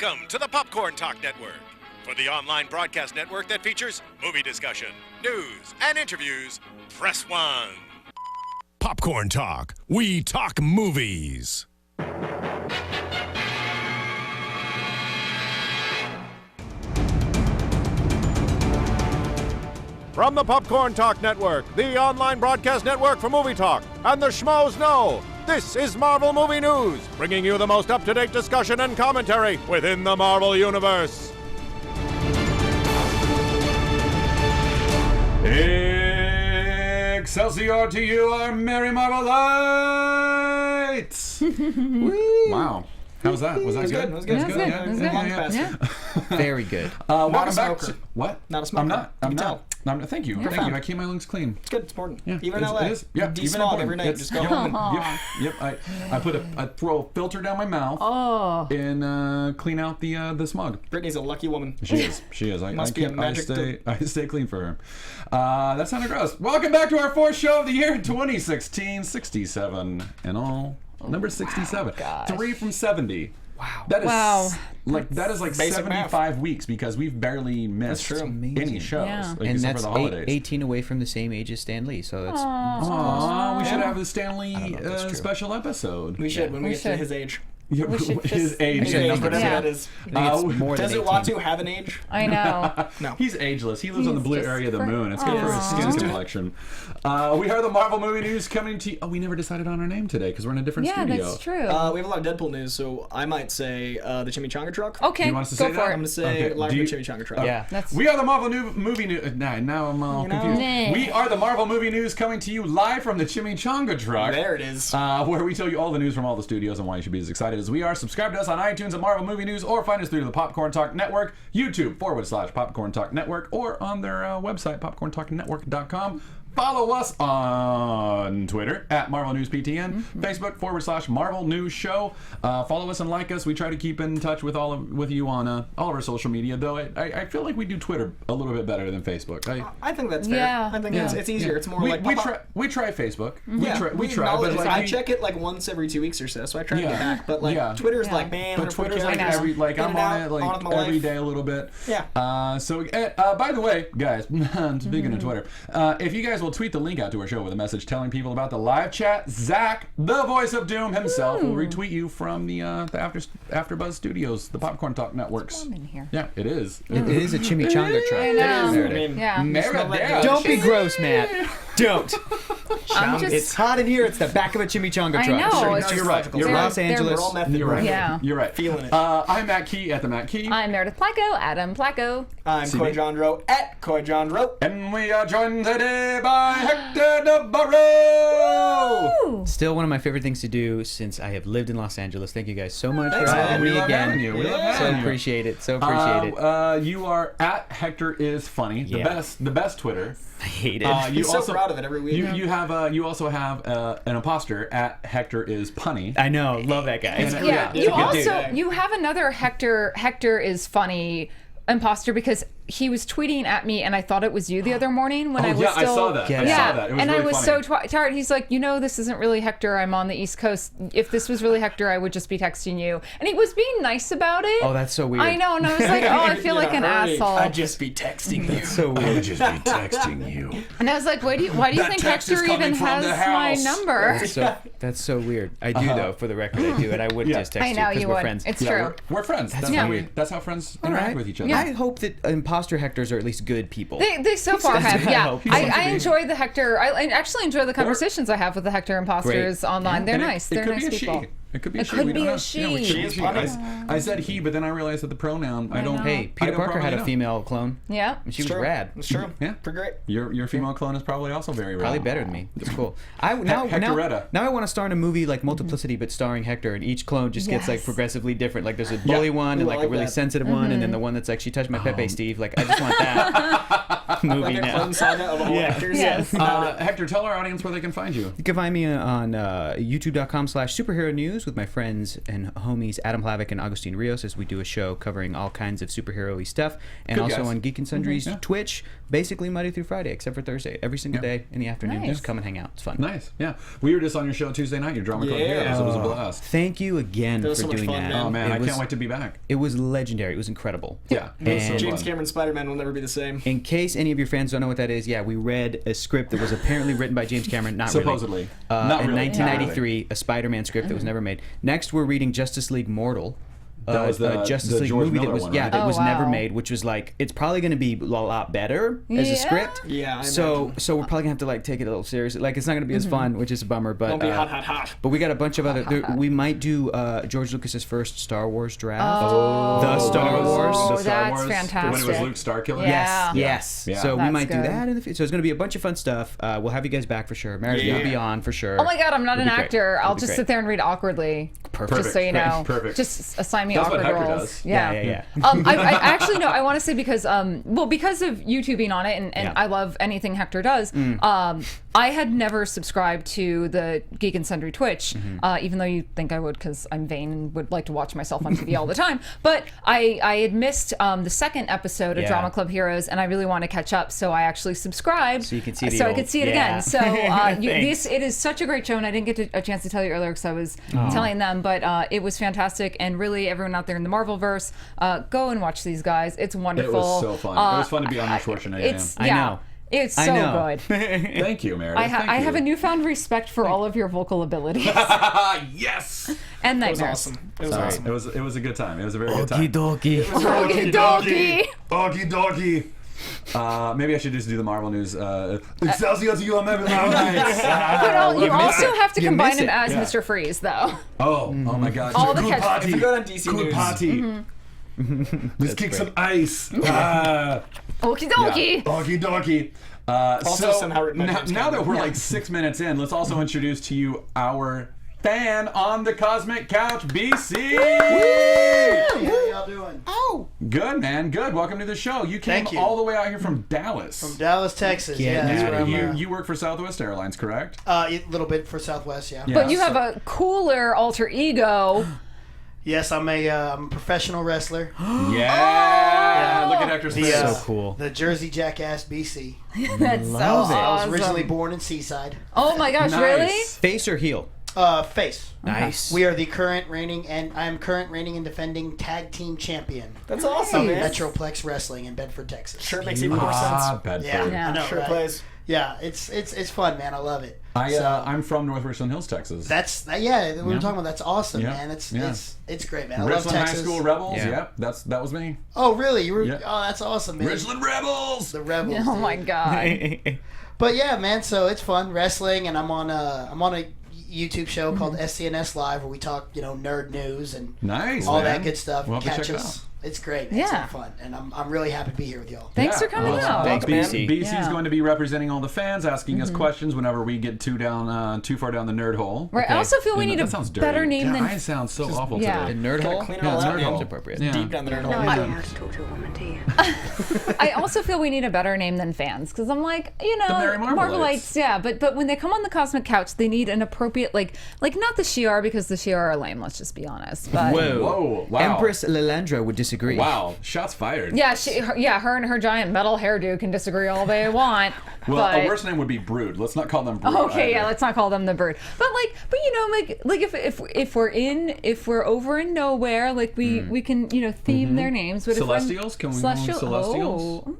Welcome to the Popcorn Talk Network, for the online broadcast network that features movie discussion, news, and interviews. Press 1. Popcorn Talk. We talk movies. From the Popcorn Talk Network, the online broadcast network for movie talk, and the Schmoes Know, this is Marvel Movie News, bringing you the most up-to-date discussion and commentary within the Marvel Universe. Excelsior to you, our merry Marvellites! Wow. How was that? Was that good? It was good. Yeah. Very good. Welcome back. Smoker. What? Not a smoker. I'm not. You can tell. Thank you. Thank you. I keep my lungs clean. It's good. It's important. Yeah, Even in LA. It is. Yeah, You even de-smog in every night. Portland. Just go home. Yep. I throw a filter down my mouth and clean out the smog. Brittany's a lucky woman. She is. Must be a magic I stay clean for her. That sounded gross. Welcome back to our fourth show of the year, 2016, 67 and all. Number 67. 3 from 70. Wow. That is like basic 75 math. weeks because we've barely missed That's true. any shows. Yeah. Like, And except that's for the holidays. 18 away from the same age as Stan Lee, so that's Aww, we should have the Stanley that's true. special episode. We should when we get to his age. Yeah, his age. His age, number whatever two. that is. more Does than it 18. Watu have an age? I know. No. He's ageless. He lives on the He's blue just area of the for- moon. It's good for his Aw. skin complexion. We are the Marvel movie news coming to you. Oh, we never decided on our name today because we're in a different Yeah, studio. that's true. We have a lot of Deadpool news, so I might say the Chimichanga Truck. Okay, Do you want us to go say for that? it. I'm going to say Okay, live do the you- Chimichanga Truck. Yeah. That's We are the Marvel movie news. Now I'm all confused. Nah. We are the Marvel movie news coming to you live from the Chimichanga Truck. There it is. Where we tell you all the news from all the studios and why you should be as excited as we are. Subscribe to us on iTunes at Marvel Movie News, or find us through the Popcorn Talk Network, YouTube/Popcorn Talk Network, or on their website, popcorntalknetwork.com. Follow us on Twitter at Marvel News PTN, Facebook/Marvel News Show. Follow us and like us. We try to keep in touch with with you on all of our social media, though I feel like we do Twitter a little bit better than Facebook. I think that's fair. Yeah. I think it's easier. It's more we like we try Facebook. Yeah, We try, but like I check it like once every 2 weeks or so I try to get back. But like Twitter's like, man, but Twitter's like characters, I'm in and on out, it like with my every life. day a little bit. Yeah. So by the way, guys, speaking of Twitter, if you guys will tweet the link out to our show with a message telling people about the live chat, Zach, the voice of Doom himself, will retweet you from the AfterBuzz Studios, the Popcorn Talk Networks. warm in here. Yeah, it is. It is a chimichanga truck. I know. Meredith. Yeah. Meredith. Don't be gross, Matt. Don't. I'm just- It's hot in here. It's the back of a chimichanga truck. I know. Sure, it's no, just- you're right. You're they're- right. Los they're- Angeles. We're all method. You're right. Yeah. You're right. Feeling it. I'm Matt Key at the Matt Key. I'm Meredith Placko, Adam Placko. I'm CB. Coy Jandreau at Coy Jandreau. And we are joined today by Hector Navarro. Ooh. Still one of my favorite things to do since I have lived in Los Angeles. Thank you guys so much Thanks, for man. having we me love again. having you. We love Yeah. having So you. appreciate it. So appreciate it. You are at Hector is funny. Yeah. The best Twitter. I hate it. You He's so proud of it every week. You also have an imposter at Hector is punny. I know. Love that guy. And- Yeah, Yeah, you yeah. also you have another Hector is funny imposter because he was tweeting at me and I thought it was you the other morning when I was yeah, still I saw that. Yeah. I yeah, saw that. It was and really I was funny. so tired. He's like, this isn't really Hector. I'm on the East Coast. If this was really Hector, I would just be texting you. And he was being nice about it. Oh, that's so weird. I know, and I was like, I feel like an asshole. I'd just be texting you. So I weird. would just be texting you. And I was like, why do you That think text is Hector coming even from the has my house. number? That's so weird. I do though. For the record, I do, and I would Yeah. just text I know you because you we're would. friends. It's Yeah, true. we're friends. That's Yeah. weird. That's how friends interact with each other. I hope that imposter Hectors are at least good people. They so far have, yeah. hope. I enjoy the Hector. I actually enjoy the conversations I have with the Hector imposters online. They're And nice. They're it could nice be a people. she. It could be a It she. could We be don't a know. she. Yeah, we could She be a is she. funny. I said he, but then I realized that the pronoun. I don't. Hey, Peter I don't Parker had properly a know. female clone. Yeah. And she was True. rad. It's true. Yeah. Pretty great. Your female clone is probably also very rare. Probably better than me. It's cool. Now Hectoretta. I want to star in a movie like Multiplicity, but starring Hector, and each clone just gets like Yes. progressively different. Like there's a bully one, and Ooh, like I a like really that. sensitive one, and then the one that's like she touched my Pepe, Steve. Like I just want that movie Like a now. clone saga of all actors. Yes. Hector, tell our audience where they can find you. You can find me on youtube.com/superhero news with my friends and homies Adam Hlavik and Augustine Rios as we do a show covering all kinds of superhero-y stuff. And Good also guys. on Geek and Sundry's Twitch, basically Monday through Friday, except for Thursday. Every single day in the afternoon. Nice. Just come and hang out. It's fun. Nice. Yeah. We were just on your show Tuesday night, your Drama Club Heroes. It was a blast. Thank you again for so much doing fun, that. man. Oh, man. It I was- can't wait to be back. It was legendary. It was incredible. Yeah. It was so James fun. Cameron's Spider-Man will never be the same. In case any of your fans don't know what that is, we read a script that was apparently written by James Cameron, not Supposedly. really. Not in really. 1993, a Spider-Man script that was never made. Next, we're reading Justice League Mortal. That was the Justice League George movie Miller that was one, right? that was never wow. made, which was like it's probably going to be a lot better as a script. Yeah, I So imagine. we're probably gonna have to like take it a little seriously. Like it's not gonna be as fun, which is a bummer. But Won't be hot. But we got a bunch of other. We might do George Lucas's first Star Wars draft. Oh, The Star Wars. The Star that's Wars, fantastic. When it was Luke Starkiller. Yeah. Yes. Yeah. So we That's might do good. that in the future. So it's gonna be a bunch of fun stuff. We'll have you guys back for sure. Meredith, Yeah. you'll be on for sure. Oh my God, I'm not an It'll be great. actor. It'll I'll be just great. sit there and read awkwardly. Perfect. Just so you know. Perfect. Just assign me That's what awkward Hector roles. does. Yeah. Yeah. I actually no. I want to say because because of you being on it and Yeah. I love anything Hector does. I had never subscribed to the Geek and Sundry Twitch, even though you think I would because I'm vain and would like to watch myself on TV all the time. But I had missed the second episode of Yeah. Drama Club Heroes, and I really want to catch up, so I actually subscribed. So you can see the so I old- could see it yeah. again. So Thanks. it is such a great show, and I didn't get a chance to tell you earlier because I was telling them, but it was fantastic, and really everyone out there in the Marvelverse, go and watch these guys. It's wonderful. It was so fun. It was fun to be on Schwarzenegger. It's I know. It's I so know. good. Thank you, Meredith. I have a newfound respect for all of your vocal abilities Yes. and It was nightmares. awesome. It was awesome. It was a good time. It was a very good time. Okie dokie. Okie dokie. Okie dokie. Maybe I should just do the Marvel news. Excelsior to you, Marvellites. But you also have to You combine miss him it. as Yeah. Mr. Freeze, though. Oh my God. All the Good catch- party. If you go on DC Good News, party. Let's kick some ice. Okie dokie. Okie dokie. Also somehow written by now, James now that Cameron. we're like 6 minutes in, let's also introduce to you our fan on the Cosmic Couch, BC. Hey, how y'all doing? Good, man. Good. Welcome to the show. You came Thank you. all the way out here from Dallas. From Dallas, Texas. Getting Yeah, that's outta where I'm. here. You work for Southwest Airlines, correct? A little bit for Southwest, yeah. But you have a cooler alter ego. Yes, I'm a professional wrestler. Yeah. Look at Hector's The, face. So cool. The Jersey Jackass BC. That's so Love it. I was awesome. originally born in Seaside. Oh my gosh, Nice. really? Face or heel? Face. Nice. We are the current reigning, and I am current reigning and defending tag team champion That's awesome, man. Metroplex Wrestling in Bedford, Texas. Sure makes even more sense. Bedford. Yeah, Yeah. I know, Sure right? plays. Yeah, it's fun, man. I love it. I'm from North Richland Hills, Texas. That's we were talking about. That's awesome, Yeah. man. It's Yeah. it's great, man. I love Richland High Texas. School Rebels. Yeah. Yep, that was me. Oh, really? You were? Yeah. Oh, that's awesome, man. Richland Rebels. The Rebels. Oh dude. my god. But yeah, man. So it's fun wrestling, and I'm on a YouTube show called SCNS Live where we talk, nerd news and Nice. all man. that good stuff. We'll have to Catch check it us. out. It's great. Man. It's Yeah. so fun, and I'm really happy to be here with y'all. Thanks Yeah. for coming Awesome. out. Thanks, man. BC. BC's Yeah. going to be representing all the fans, asking us questions whenever we get too far down the nerd hole. Right. I also feel we need that a sounds dirty. better name Yeah, than I sound so awful yeah. today. The nerd hole? clean it Yeah, all it's out, nerd man. hole. That's appropriate. Yeah. Deep down the nerd hole. I don't know how to talk to a woman, do you? I also feel we need a better name than fans because I'm like, Merry Marvellites. Marvellites, yeah, but when they come on the Cosmic Couch, they need an appropriate like not the Shi'ar because the Shi'ar are lame. Let's just be honest. But Whoa. Wow. Empress Lilandra would disagree. Wow. Shots fired. yeah, her and her giant metal hairdo can disagree all they want. Well, but, a worse name would be Brood. Let's not call them Brood. okay, yeah, either. let's not call them the Bird. But if we're over in nowhere, like we can theme their names. But Celestials? Can we call them Celestials? Oh,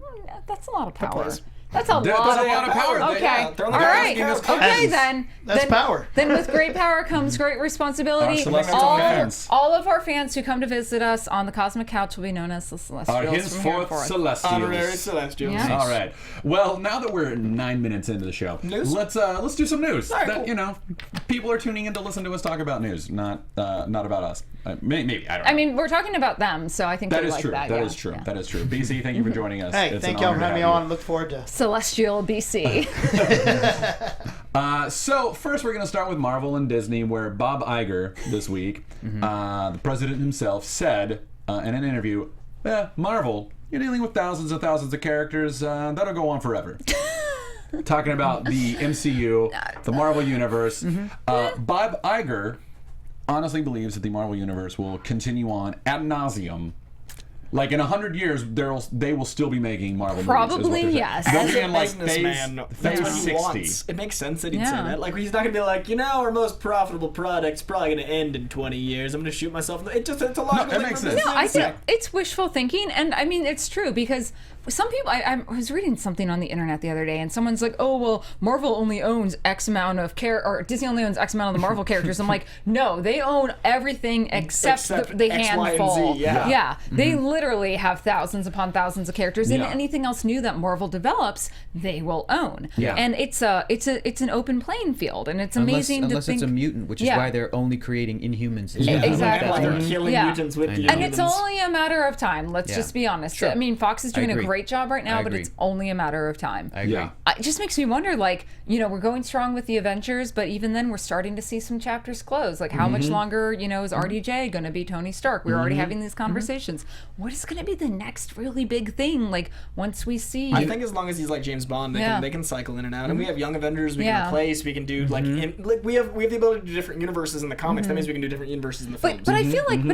that's a lot of power. That's a That's lot a lot of power. Okay. Yeah, throw All in the right. Cosmic Couch. Okay then. That's power. Then with great power comes great responsibility. Our Celestial fans. All of our fans who come to visit us on the Cosmic Couch will be known as the Celestials. Our from here henceforth forth. Celestials. Honorary Celestials. Yeah. All right. Well, now that we're 9 minutes into the show, News? let's do some news. right, that cool. people are tuning in to listen to us talk about news, not about us. Maybe I don't know. I mean, we're talking about them, so I think that they is like true. that. That yeah. is true. Yeah. That is true. BC, thank you for joining us. Hey, It's thank an y'all for honor to having me have on. Look forward to. Celestial BC. So first, we're going to start with Marvel and Disney, where Bob Iger this week, the president himself, said in an interview, Marvel, you're dealing with thousands and thousands of characters. That'll go on forever. Talking about the MCU, the Marvel Universe. Bob Iger honestly believes that the Marvel Universe will continue on ad nauseum Like in 100 years, they will still be making Marvel Probably, movies. yes. They'll As be a in like businessman, phase that's what he 60. wants. It makes sense that he'd say Yeah. that. Like, he's not gonna be like, our most profitable product's probably gonna end in 20 years. I'm gonna shoot myself. It's a logical it thing makes for sense. business. No, I think it's wishful thinking, and I mean it's true because some people. I was reading something on the internet the other day, and someone's like, "Oh well, Marvel only owns X amount of or Disney only owns X amount of the Marvel characters." I'm like, no, they own everything except the X, Y, and handful. Z, yeah. They literally have thousands upon thousands of characters, and Yeah. anything else new that Marvel develops, they will own. Yeah. And it's an open playing field, and it's Unless amazing to think. it's a mutant, which is Yeah. why they're only creating Inhumans. Exactly. And why they're killing Yeah. mutants with the And it's humans. only a matter of time. Let's Yeah. just be honest. Sure. I mean, Fox is doing a agree. great job right now, I but agree. it's only a matter of time. I agree. Yeah. It just makes me wonder, like, we're going strong with the Avengers, but even then we're starting to see some chapters close. Like, how much longer, is RDJ going to be Tony Stark? We're already having these conversations. What is going to be the next really big thing? Like, once we see... I think as long as he's like James Bond, they can cycle in and out. And we have Young Avengers we can replace. We can do we have the ability to do different universes in the comics. That means we can do different universes in the films. But I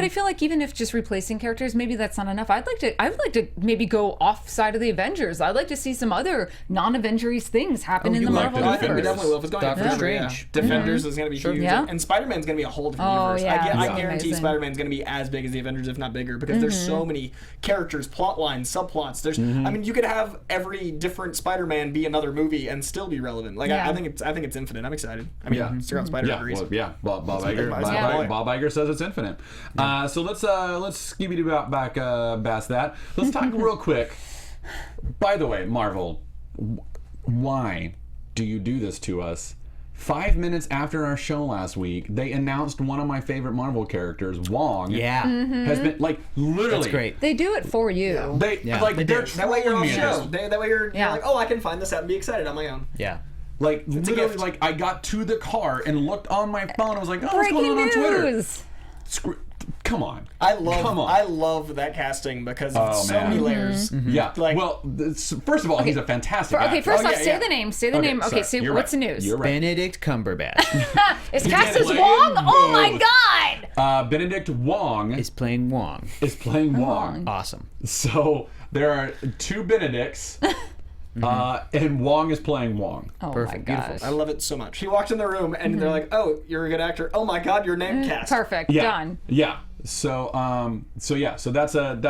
feel like even if just replacing characters, maybe that's not enough. I would like to maybe go off side of the Avengers. I'd like to see some other non-Avengers things happen in the you like Marvel the I think we universe. definitely will. If it's going Doctor to Strange. Defenders is going to be huge. Yeah. And Spider-Man's going to be a whole different Oh, universe. yeah, I that's guarantee amazing. Spider-Man's going to be as big as the Avengers, if not bigger, because there's so many characters, plot lines, subplots. There's, I mean, you could have every different Spider-Man be another movie and still be relevant. Like Yeah. I think it's infinite. I'm excited. I mean, Yeah. Sarah Spider agrees. Bob Iger. Yeah. Bob Iger says it's infinite. So let's skip it back past that. Let's talk real quick. By the way, Marvel, why do you do this to us? 5 minutes after our show last week, they announced one of my favorite Marvel characters, Wong. Yeah. Has been like literally. That's great. They do it for you. They're That way you're on trolling the me. show. That way you're Yeah. like, oh, I can find this out and be excited on my own. Yeah. Like literally, gift. like I got to the car and looked on my phone. I was like, oh, what's Breaking going on Twitter? news. Come on. I Come on. love that casting because Oh, it's so man. many layers. Yeah. Like- well, first of all, he's a fantastic actor. Okay, first Oh, off, yeah, say yeah. the name. Say the name. Okay, sorry. so You're what's right. the news? You're right. Benedict Cumberbatch Is cast as playing Wong? Oh my both. God! Benedict Wong is playing Wong. playing Wong. Awesome. So there are two Benedicts, and Wong is playing Wong. Oh Perfect. my Beautiful. gosh. I love it so much. He walked in the room and they're like, "Oh, you're a good actor. Oh my God, your name cast." Perfect. Yeah. Done. Yeah. So that's that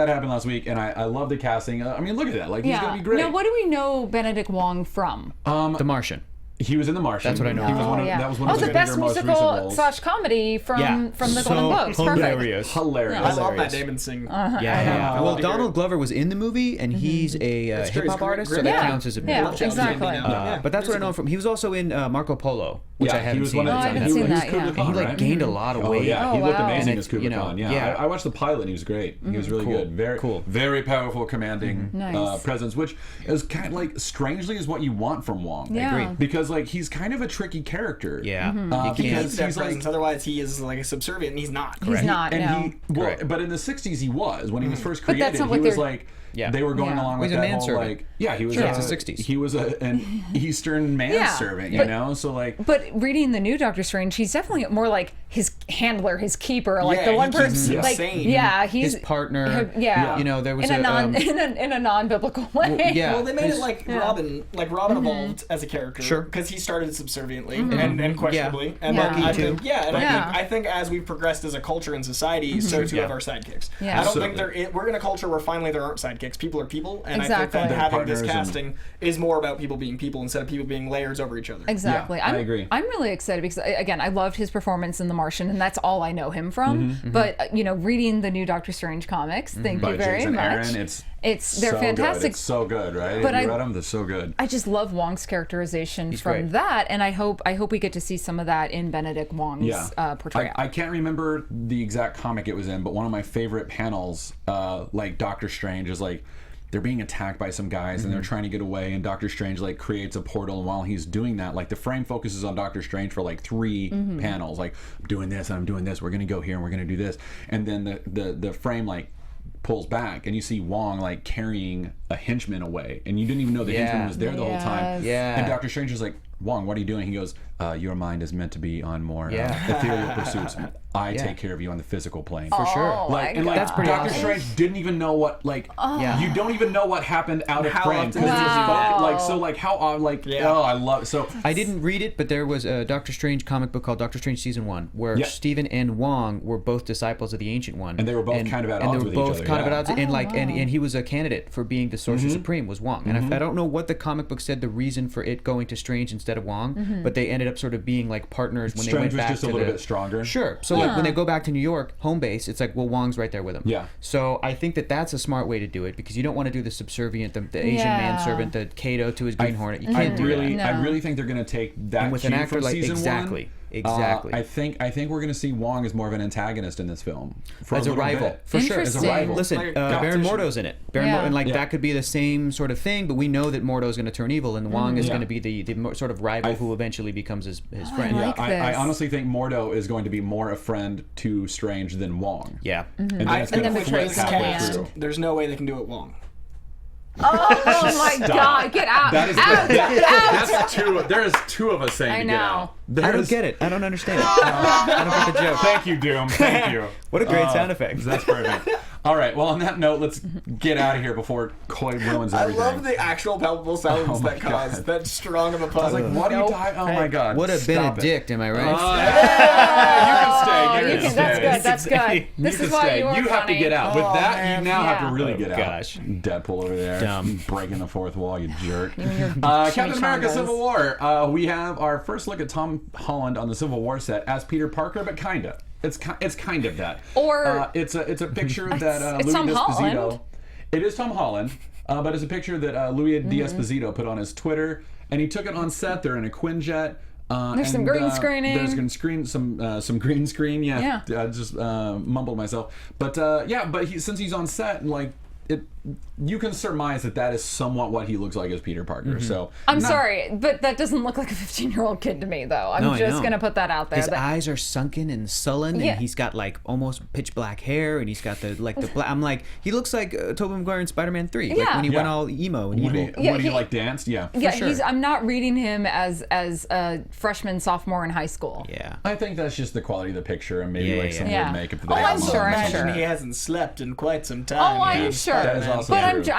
happened last week, and I love the casting. I mean, look at that. Like he's gonna be great. Now, what do we know Benedict Wong from? The Martian. He was in The Martian. That's what I know. He was one of, yeah. That was one of the his best bigger, most recent musical roles. / comedy from Yeah. the So Golden Globes. Perfect. hilarious. Hilarious. I love Matt Hilarious. Damon sing. Yeah. I Well, love to hear Donald it. Glover was in the movie, and he's a That's true. hip hop He's artist, so great. that Yeah. counts as a Yeah, musical. exactly. Yeah. But that's what I know him from. He was also in Marco Polo, which I he haven't was seen. one of Oh, I the. haven't he seen was that, Kublai yeah. Khan, He like right? gained a lot of Oh weight. yeah, Oh, he looked wow. amazing And as Kublai Khan. Yeah, yeah. I watched the pilot. And he was great. He was really Cool. good. Very Cool. Very powerful, commanding Nice. presence, which is kind of like strangely is what you want from Wong. Yeah. I agree. Because like he's kind of a tricky character. Yeah. Mm-hmm. You He can't- needs that he's like- presence. Otherwise, he is like a subservient, and he's not. He's not. And No. he, well, Correct. but in the '60s he was when he was first But created. that's not He what was they're- like, Yeah. they were going Yeah. along He's with a that whole manservant. like, yeah, he was. Sure. It's the 60s. He was an Eastern manservant, you But- know. So like, But reading the new Doctor Strange, he's definitely more like his handler, his keeper, like Yeah, the he one keeps person. him Like, sane. yeah, he's His partner. Yeah, You know, there was in a a, in a non-biblical way. yeah. Well, they made his- it like Robin. Like Robin evolved as a character, Sure. because he started subserviently and questionably, and Yeah. then I Bucky, think, too. yeah, and Yeah. I think as we've progressed as a culture and society, so too have our sidekicks. Yeah. I don't think Absolutely. we're in a culture where finally there aren't sidekicks. People are people, and I Exactly. think that They're having this partners and- casting is more about people being people instead of people being layers over each other. Exactly. Yeah, I agree. I'm really excited because again, I loved his performance in The Martian, and that's all I know him from. But reading the new Doctor Strange comics, thank by you very Jason much. Aaron, They're so fantastic. Good. It's so good, right? But Have you I- read them? They're so good. I just love Wong's characterization from great. that, and I hope we get to see some of that in Benedict Wong's portrayal. I can't remember the exact comic it was in, but one of my favorite panels, like Doctor Strange, is like they're being attacked by some guys and they're trying to get away, and Doctor Strange like creates a portal, and while he's doing that, like the frame focuses on Doctor Strange for like 3 panels, like I'm doing this and I'm doing this, we're gonna go here and we're gonna do this, and then the frame like pulls back and you see Wong like carrying a henchman away, and you didn't even know the henchman was there the whole time. Yes. Yeah. And Doctor Strange is like, Wong, what are you doing? He goes, your mind is meant to be on more Yeah. ethereal pursuits. I Yeah. take care of you on the physical plane. For sure. Oh, Like, my and like That's pretty Doctor awesome. Strange didn't even know what Yeah. you don't even know what happened out of How frame. often 'Cause does it's he do that? fucking, like so like how Yeah. oh I love it. So I didn't read it, but there was a Doctor Strange comic book called Doctor Strange Season 1, where Yeah. Stephen and Wong were both disciples of the Ancient One, And they were both kind of at and odds they were with each both other, kind of at yeah. odds, and like and he was a candidate for being the Sorcerer Supreme was Wong, and I don't know what the comic book said the reason for it going to Strange instead of Wong, but they ended up sort of being like partners when they Strange went was back just a to little the- bit stronger. Sure. So like when they go back to New York, home base, it's like, well, Wong's right there with him. Yeah. So I think that that's a smart way to do it because you don't want to do the subservient, the Asian manservant, the Kato to his Green Hornet. You can't do that. I really think they're going to take that And with cue an actor from like season exactly. I think we're going to see Wong as more of an antagonist in this film for As a little rival, bit. for sure. Interesting. As a rival. Listen, Like a Baron competition. Mordo's in it. Baron Yeah. and like Yeah. that could be the same sort of thing, but we know that Mordo's going to turn evil, and Wong is Yeah. going to be the sort of rival who eventually becomes his friend. like I this. honestly think Mordo is going to be more a friend to Strange than Wong. Yeah. And then it's And going then to betrays flip him at the halfway end. through. There's no way they can do it Wong. Oh my God! Get out! That is out! that's two. There's two of us saying I to know. get out. I don't get it. I don't understand it. I don't get the joke. Thank you, Doom. Thank you. What a great sound effect. That's perfect. All right. Well, on that note, let's get out of here before Coy ruins I everything. love the actual palpable sounds Oh my that cause God. that strong of a I was pun. like, what are you talking? Oh my God. What a Stop it. Benedict, am I right? You can stay. Oh, You you can can, that's stay. good. That's good. This You can is why stay. you are You have to funny. get out. With that, man. you now have Yeah. to really get out. gosh. Deadpool over there. Dumb. Breaking the fourth wall, you jerk. your Captain America chimichangas. Civil War. We have our first look at Tom Holland on the Civil War set as Peter Parker, but kinda. It's kind of that. Or- it's a picture that It's Louis Tom D'Esposito. Holland. It is Tom Holland, but it's a picture that Louis D'Esposito put on his Twitter, and he took it on set. They're in a Quinjet. There's some green screening. There's some green screen. Yeah. I just mumbled myself. But since he's on set, like you can surmise that is somewhat what he looks like as Peter Parker. So I'm sorry, but that doesn't look like a 15-year-old kid to me, though. I'm No, I just know. gonna put that out there. His eyes are sunken and sullen, Yeah. and he's got like almost pitch black hair, and he's got the black. I'm like, he looks like Tobey Maguire in Spider-Man 3, like Yeah. when he Yeah. went all emo and when evil. he he- like danced, yeah. yeah, sure. I'm not reading him as a freshman, sophomore in high school. Yeah. I think that's just the quality of the picture and maybe Yeah, like yeah, some yeah. weird makeup. Oh, I'm have sure, on. I'm Imagine sure. he hasn't slept in quite some time. Oh, I'm Yeah. sure. That is also But true.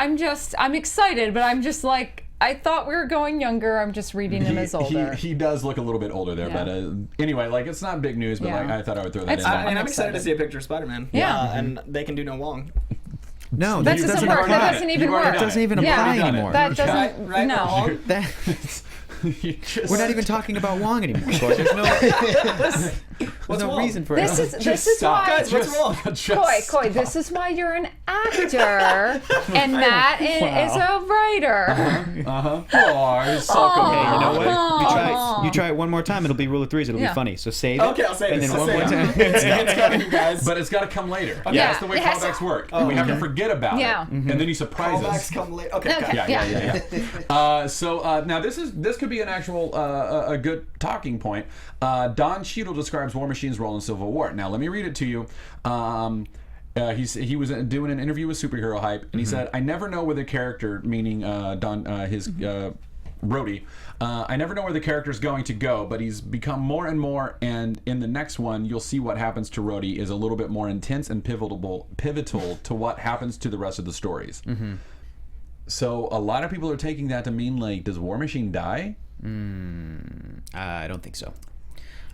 I'm excited, but I'm just like, I thought we were going younger. I'm just reading him as older. He does look a little bit older there, Yeah. but anyway, like it's not big news, but Yeah. like I thought I would throw that It's in. fine. there. I'm I'm excited to excited. see a picture of Spider-Man. Yeah. And they can do no Wong. No, that that doesn't you've work. already That done doesn't it. even You've already work. done doesn't even Yeah. apply Done it. anymore. That doesn't. Right, no. Wong? That- You just- we're not even talking about Wong anymore. Coy. There's no wrong? reason for This it. is stop. why. Guys, what's wrong? Coy, this is why you're an actor, and Matt is a writer. Oh, you're so good. Hey, you know what? You try it one more time. It'll be rule of threes. It'll Yeah. be funny. So save it. Okay, I'll say and this. then I'll one say more it. time. It's coming, you guys. But it's got to come later. Yeah, That's the way it has to- callbacks work. We have to forget about Yeah. it, and then you surprise Callbacks us. come later. Okay, Okay. got it. Yeah. So now this could be an actual a good talking point. Don Cheadle describes War Machine's role in Civil War. Now let me read it to you. He was doing an interview with Superhero Hype, and he said, "I never know where the character, meaning his Rhodey, I never know where the character's going to go, but he's become more and more, and in the next one, you'll see what happens to Rhodey is a little bit more intense and pivotal to what happens to the rest of the stories." So a lot of people are taking that to mean like, does War Machine die? I don't think so.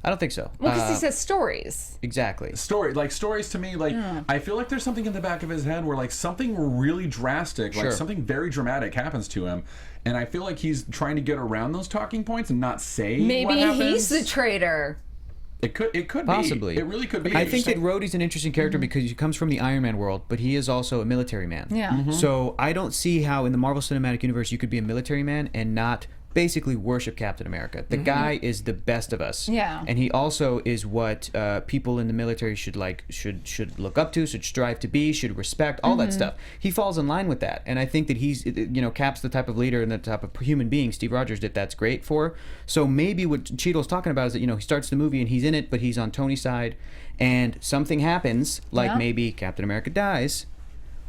I don't think so. Well, because he says stories. Exactly. Stories to me, like I feel like there's something in the back of his head where like something really drastic, like Sure. something very dramatic happens to him, and I feel like he's trying to get around those talking points and not say what Maybe happens. he's the traitor. It could Possibly. be. It really could be. I think that Rhodey's an interesting character because he comes from the Iron Man world, but he is also a military man. Yeah. So I don't see how in the Marvel Cinematic Universe you could be a military man and not basically worship Captain America. The guy is the best of us. Yeah. And he also is what people in the military should look up to, should strive to be, should respect, all that stuff. He falls in line with that. And I think that he's, Cap's the type of leader and the type of human being Steve Rogers that's great for. So maybe what Cheadle's talking about is that, he starts the movie and he's in it, but he's on Tony's side and something happens, like Yeah. maybe Captain America dies.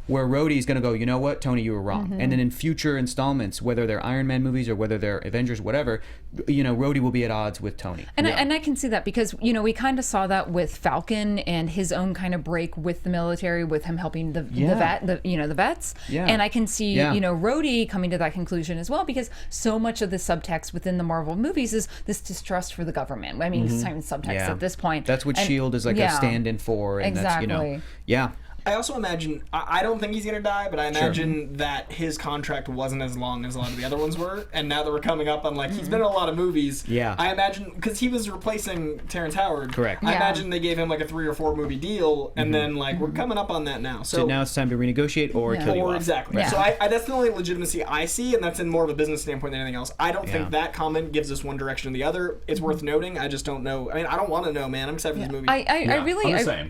where Rhodey's going to go, you know what, Tony, you were wrong. And then in future installments, whether they're Iron Man movies or whether they're Avengers, whatever, Rhodey will be at odds with Tony. And I can see that because we kind of saw that with Falcon and his own kind of break with the military, with him helping the vets. Yeah. And I can see Rhodey coming to that conclusion as well, because so much of the subtext within the Marvel movies is this distrust for the government. I mean, it's not even subtext at this point. That's what Shield is like a stand-in for, and exactly. That's I also imagine, I don't think he's going to die, but I imagine that his contract wasn't as long as a lot of the other ones were. And now that we're coming up on, he's been in a lot of movies. Yeah. I imagine, because he was replacing Terrence Howard. Correct. I Yeah. imagine they gave him a 3 or 4 movie deal, and then, we're coming up on that now. So now it's time to renegotiate or kill you off. Exactly. Yeah. So that's the only legitimacy I see, and that's in more of a business standpoint than anything else. I don't think that comment gives us one direction or the other. It's worth noting. I just don't know. I mean, I don't want to know, man. I'm excited for this movie. I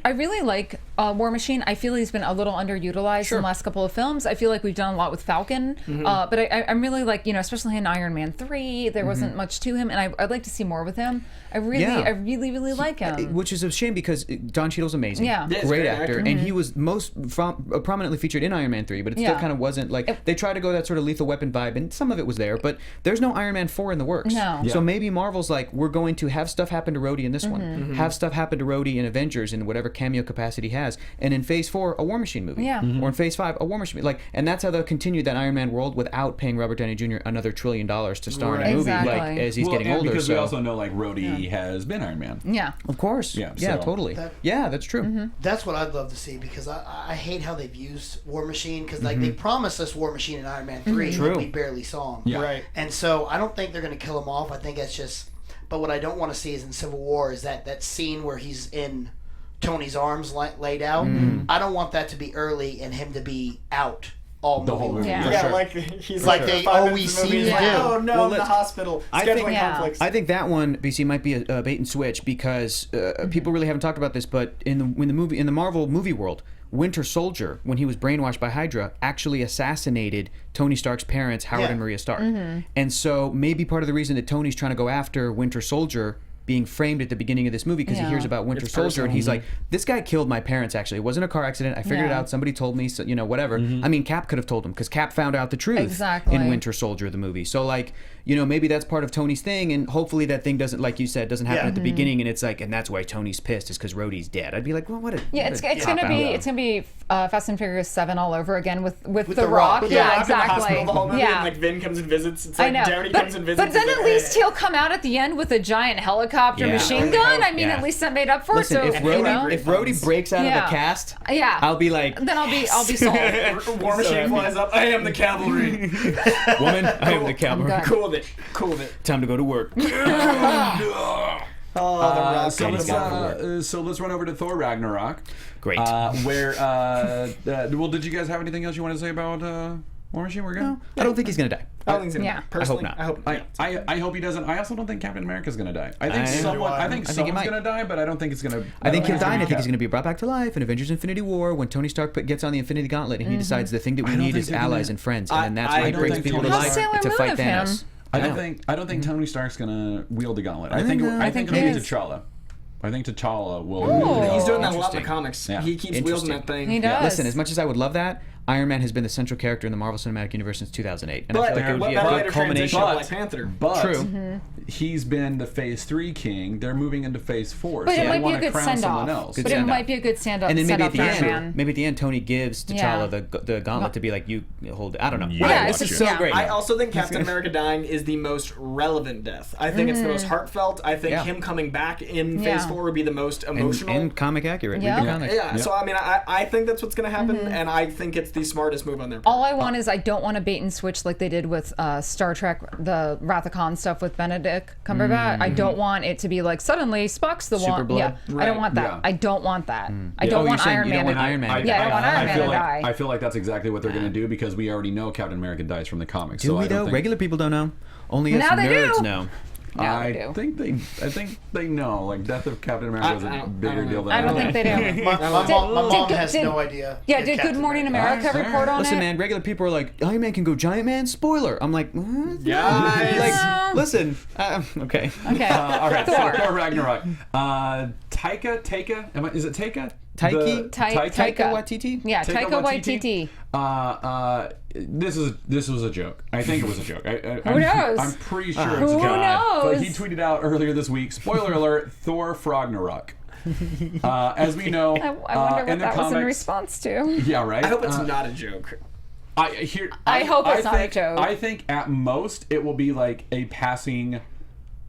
really like War Machine. I feel he's been a little underutilized in the last couple of films. I feel like we've done a lot with Falcon, but I'm really especially in Iron Man 3, there wasn't much to him, and I'd like to see more with him. I really like him. Which is a shame because Don Cheadle's amazing. Yeah. Yeah, he's a great great actor. actor. And he was most prominently featured in Iron Man 3, but it still kind of wasn't they tried to go that sort of Lethal Weapon vibe, and some of it was there, but there's no Iron Man 4 in the works. No. So maybe Marvel's we're going to have stuff happen to Rhodey in this one, have stuff happen to Rhodey in Avengers in whatever cameo capacity he has, and in Phase 4, a War Machine movie. Yeah. Or in Phase 5, a War Machine movie. And that's how they'll continue that Iron Man world without paying Robert Downey Jr. another $1 trillion to star in a movie, Exactly. as he's getting older. Because so. we also know Rhodey has been Iron Man. Yeah. Of course. Yeah, Yeah, so- totally. That's true. That's what I'd love to see, because I hate how they've used War Machine, because they promised us War Machine in Iron Man 3 True. and we barely saw him. Yeah. Right. And so I don't think they're going to kill him off. I think that's just. But what I don't want to see is in Civil War is that scene where he's in Tony's arms laid out. I don't want that to be early and him to be out all The whole movie. Yeah. for Yeah, sure. he's Like there they 5 always minutes in the seem movie, to he's like, do. oh no, Well, I'm in the let's- hospital. I think- Scheduling conflicts. I think that one, BC, might be a bait and switch because people really haven't talked about this, but in the Marvel movie world, Winter Soldier, when he was brainwashed by Hydra, actually assassinated Tony Stark's parents, Howard and Maria Stark. And so maybe part of the reason that Tony's trying to go after Winter Soldier being framed at the beginning of this movie because he hears about Winter Soldier and he's like, this guy killed my parents actually. It wasn't a car accident. I figured it out. Somebody told me, so, whatever. I mean, Cap could have told him because Cap found out the truth Exactly. in Winter Soldier, the movie. So maybe that's part of Tony's thing, and hopefully that thing doesn't, like you said, doesn't happen at the beginning, and it's and that's why Tony's pissed is because Rhodey's dead. I'd be like, well, what a It's cop gonna be Fast and Furious 7 all over again with The Rock. Rock. With Yeah, The Rock in the exactly. hospital the whole movie, Yeah. and Vin comes and visits. It's I know, Downey comes and visits. but then he's at like, least he'll come out at the end with a giant helicopter Yeah. machine gun. I mean, Yeah. at least that made up for Listen, it. if So Rhodey, breaks out of Yeah. the cast, Yeah. I'll be like, then I'll be sold. War Machine flies up. I am the cavalry. woman, I am the cavalry. done. Cool with it. Cool with it. Time to go to work. Oh, the Rock So coming let's, down. so let's run over to Thor Ragnarok. Great. Did you guys have anything else you want to say about War Machine? We're good? I don't think he's gonna die. I don't think he's gonna Yeah. die. Personally, not. I hope not. I hope he doesn't. I also don't think Captain America's gonna die. I think I think someone's he might. gonna die, but I don't think it's gonna. I think he'll die, and I think Cap. he's going to be brought back to life in Avengers Infinity War when Tony Stark gets on the Infinity Gauntlet and he decides the thing that we don't need think is they're gonna- allies and friends, and then that's I why he don't brings think people to Tony life Stark- to fight Sailor Moon of Thanos. him. I don't think Tony Stark's gonna wield the gauntlet. I think think maybe he is. T'Challa. I think T'Challa will. Ooh. He's doing that a lot in the Interesting. comics. Yeah. He keeps wielding that thing. He does. Listen, as much as I would love that, Iron Man has been the central character in the Marvel Cinematic Universe since 2008, and I But feel like it would what be a better way good to culmination. transition Black Panther? But True. he's been the Phase 3 king. They're moving into Phase 4. But so it they might be a wanna good crown send someone off. else. Good But it send-off. might be a good stand up. And then maybe at the for end, Iron Man. Tony gives T'Challa the gauntlet to be like, you hold it. I don't know. Yeah, Whatever. it's This is just- so yeah. great. I also think Captain America dying is the most relevant death. I think it's the most heartfelt. I think Yeah. him coming back in Phase Yeah. 4 would be the most and, emotional. and comic accurate. Yeah. Read the comics. yeah, so I mean, I think that's what's going to happen, and I think it's the smartest move on their part. All I want is I don't want to bait and switch like they did with Star Trek, the Wrath of Khan stuff with Benedict Cumberbatch. I don't want it to be like suddenly Spock's the one. Superblood? Yeah, I don't want that. Yeah. I don't want that. I Oh, don't you're want saying Iron you Man. don't want to- Iron Man to Yeah, I don't want Iron Man feel to like, die. I feel like that's exactly what they're going to do because we already know Captain America dies from the comics. Do so we I don't though? think, Regular people don't know. Only us Now they nerds do. know. Now I they do. think they know. Like death of Captain America is I a don't bigger know. deal than I don't think they do. My mom has did- no idea. Yeah, if did Good Captain Morning America- America fair. report on Listen, it? man, regular people are like, Iron Man can go giant man? Spoiler. I'm like, what? Guys. Like, listen. Okay. Okay. All right, Thor. so Thor Ragnarok. Is it Taika? Taika Taika. Waititi? Yeah, Taika Waititi. This was a joke. I think it was a joke. Who knows? I'm pretty sure it's a Who joke. knows? But he tweeted out earlier this week, spoiler alert, Thor Ragnarok. As we know, I wonder in what the that was in comics, response to. yeah, right. I hope it's not a joke. I hope it's not a joke. I think at most it will be like a passing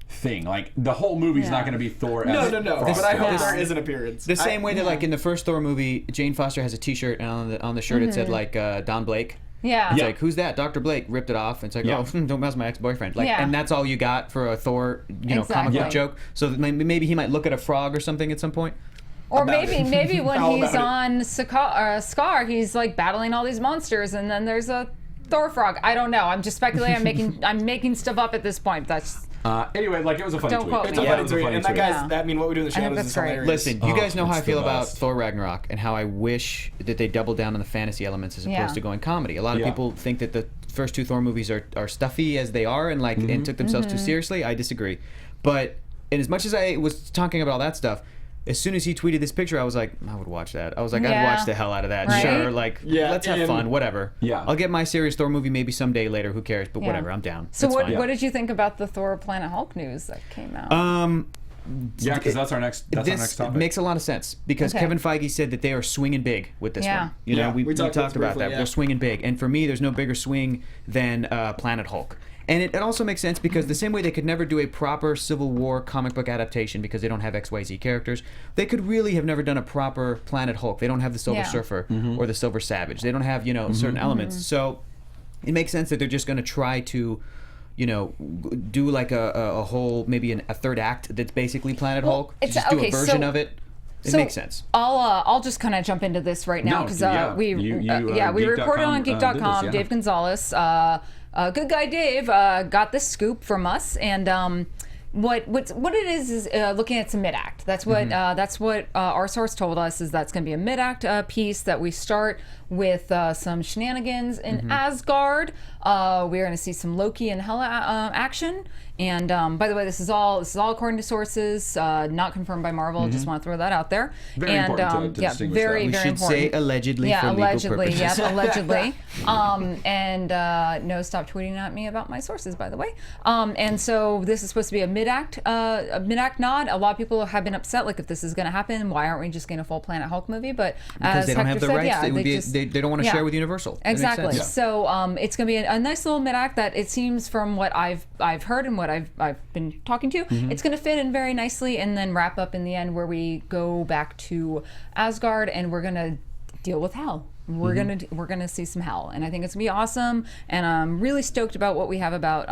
thing. Like the whole movie's not going to be Thor. No. as But I hope Yeah. there is an appearance. The same way that like in the first Thor movie, Jane Foster has a T-shirt and on the shirt it said like Don Blake. Yeah. It's like, who's that? Dr. Blake ripped it off. It's like, Yeah. oh, don't mess my ex-boyfriend. Like, Yeah. and that's all you got for a Thor, comic Exactly. book joke. So that maybe he might look at a frog or something at some point. Or maybe when All he's about on Scar, he's like battling all these monsters, and then there's a Thor frog. I don't know. I'm just speculating. I'm making stuff up at this point. That's Anyway, like it was a funny Don't tweet. quote It's me. a Yeah, funny tweet. And that guy's, that mean what we do in the I think shadows that's is great. hilarious. Listen, you guys know how I it's feel the about best. Thor Ragnarok and how I wish that they doubled down on the fantasy elements as opposed Yeah. to going comedy. A lot of Yeah. people think that the first two Thor movies are stuffy as they are and like and took themselves too seriously. I disagree. But and as much as I was talking about all that stuff, as soon as he tweeted this picture, I was like, I would watch that. I was like, I'd Yeah. watch the hell out of that. Right? Sure, like, Yeah, let's have and- fun, whatever. Yeah. I'll get my serious Thor movie maybe someday later. Who cares? But Yeah. whatever, I'm down. so. That's What fine. what did you think about the Thor Planet Hulk news that came out? Yeah, because that's our next. That's our next This topic. makes a lot of sense because Okay. Kevin Feige said that they are swinging big with this Yeah. one. You know, Yeah, we we talked talked about briefly, that. yeah. They're swinging big, and for me, there's no bigger swing than Planet Hulk. And it also makes sense because the same way they could never do a proper Civil War comic book adaptation because they don't have XYZ characters, they could really have never done a proper Planet Hulk. They don't have the Silver Yeah. Surfer or the Silver Savage. They don't have certain elements. So it makes sense that they're just going to try to. Do like a whole maybe a third act that's basically Planet Hulk. it's- Just do okay, a version so- of it. It So makes sense. I'll just kind of jump into this right now No, because yeah. we You, we reported on Geek.com, did Geek.com. this, yeah. Dave Gonzalez, good guy Dave, got this scoop from us, and what it is looking at some mid-act. That's what our source told us is that's going to be a mid-act piece that we start with some shenanigans in Asgard. We're going to see some Loki and Hela action. And by the way, this is all according to sources, not confirmed by Marvel. Just want to throw that out there. Very and important to distinguish that. very We very should important. say allegedly Yeah, for legal allegedly. purposes. Yes, allegedly. And no, stop tweeting at me about my sources, by the way. And so this is supposed to be a mid-act nod. A lot of people have been upset, like if this is going to happen, why aren't we just getting a full Planet Hulk movie? But Because as they don't Hector have the said, rights. yeah, It would be, just- they don't want to yeah. share with Universal. That makes Exactly. sense. So it's going to be a nice little mid-act that it seems from what I've heard and what I've been talking to, it's going to fit in very nicely and then wrap up in the end where we go back to Asgard and we're going to deal with hell. We're gonna see some hell, and I think it's gonna be awesome. And I'm really stoked about what we have about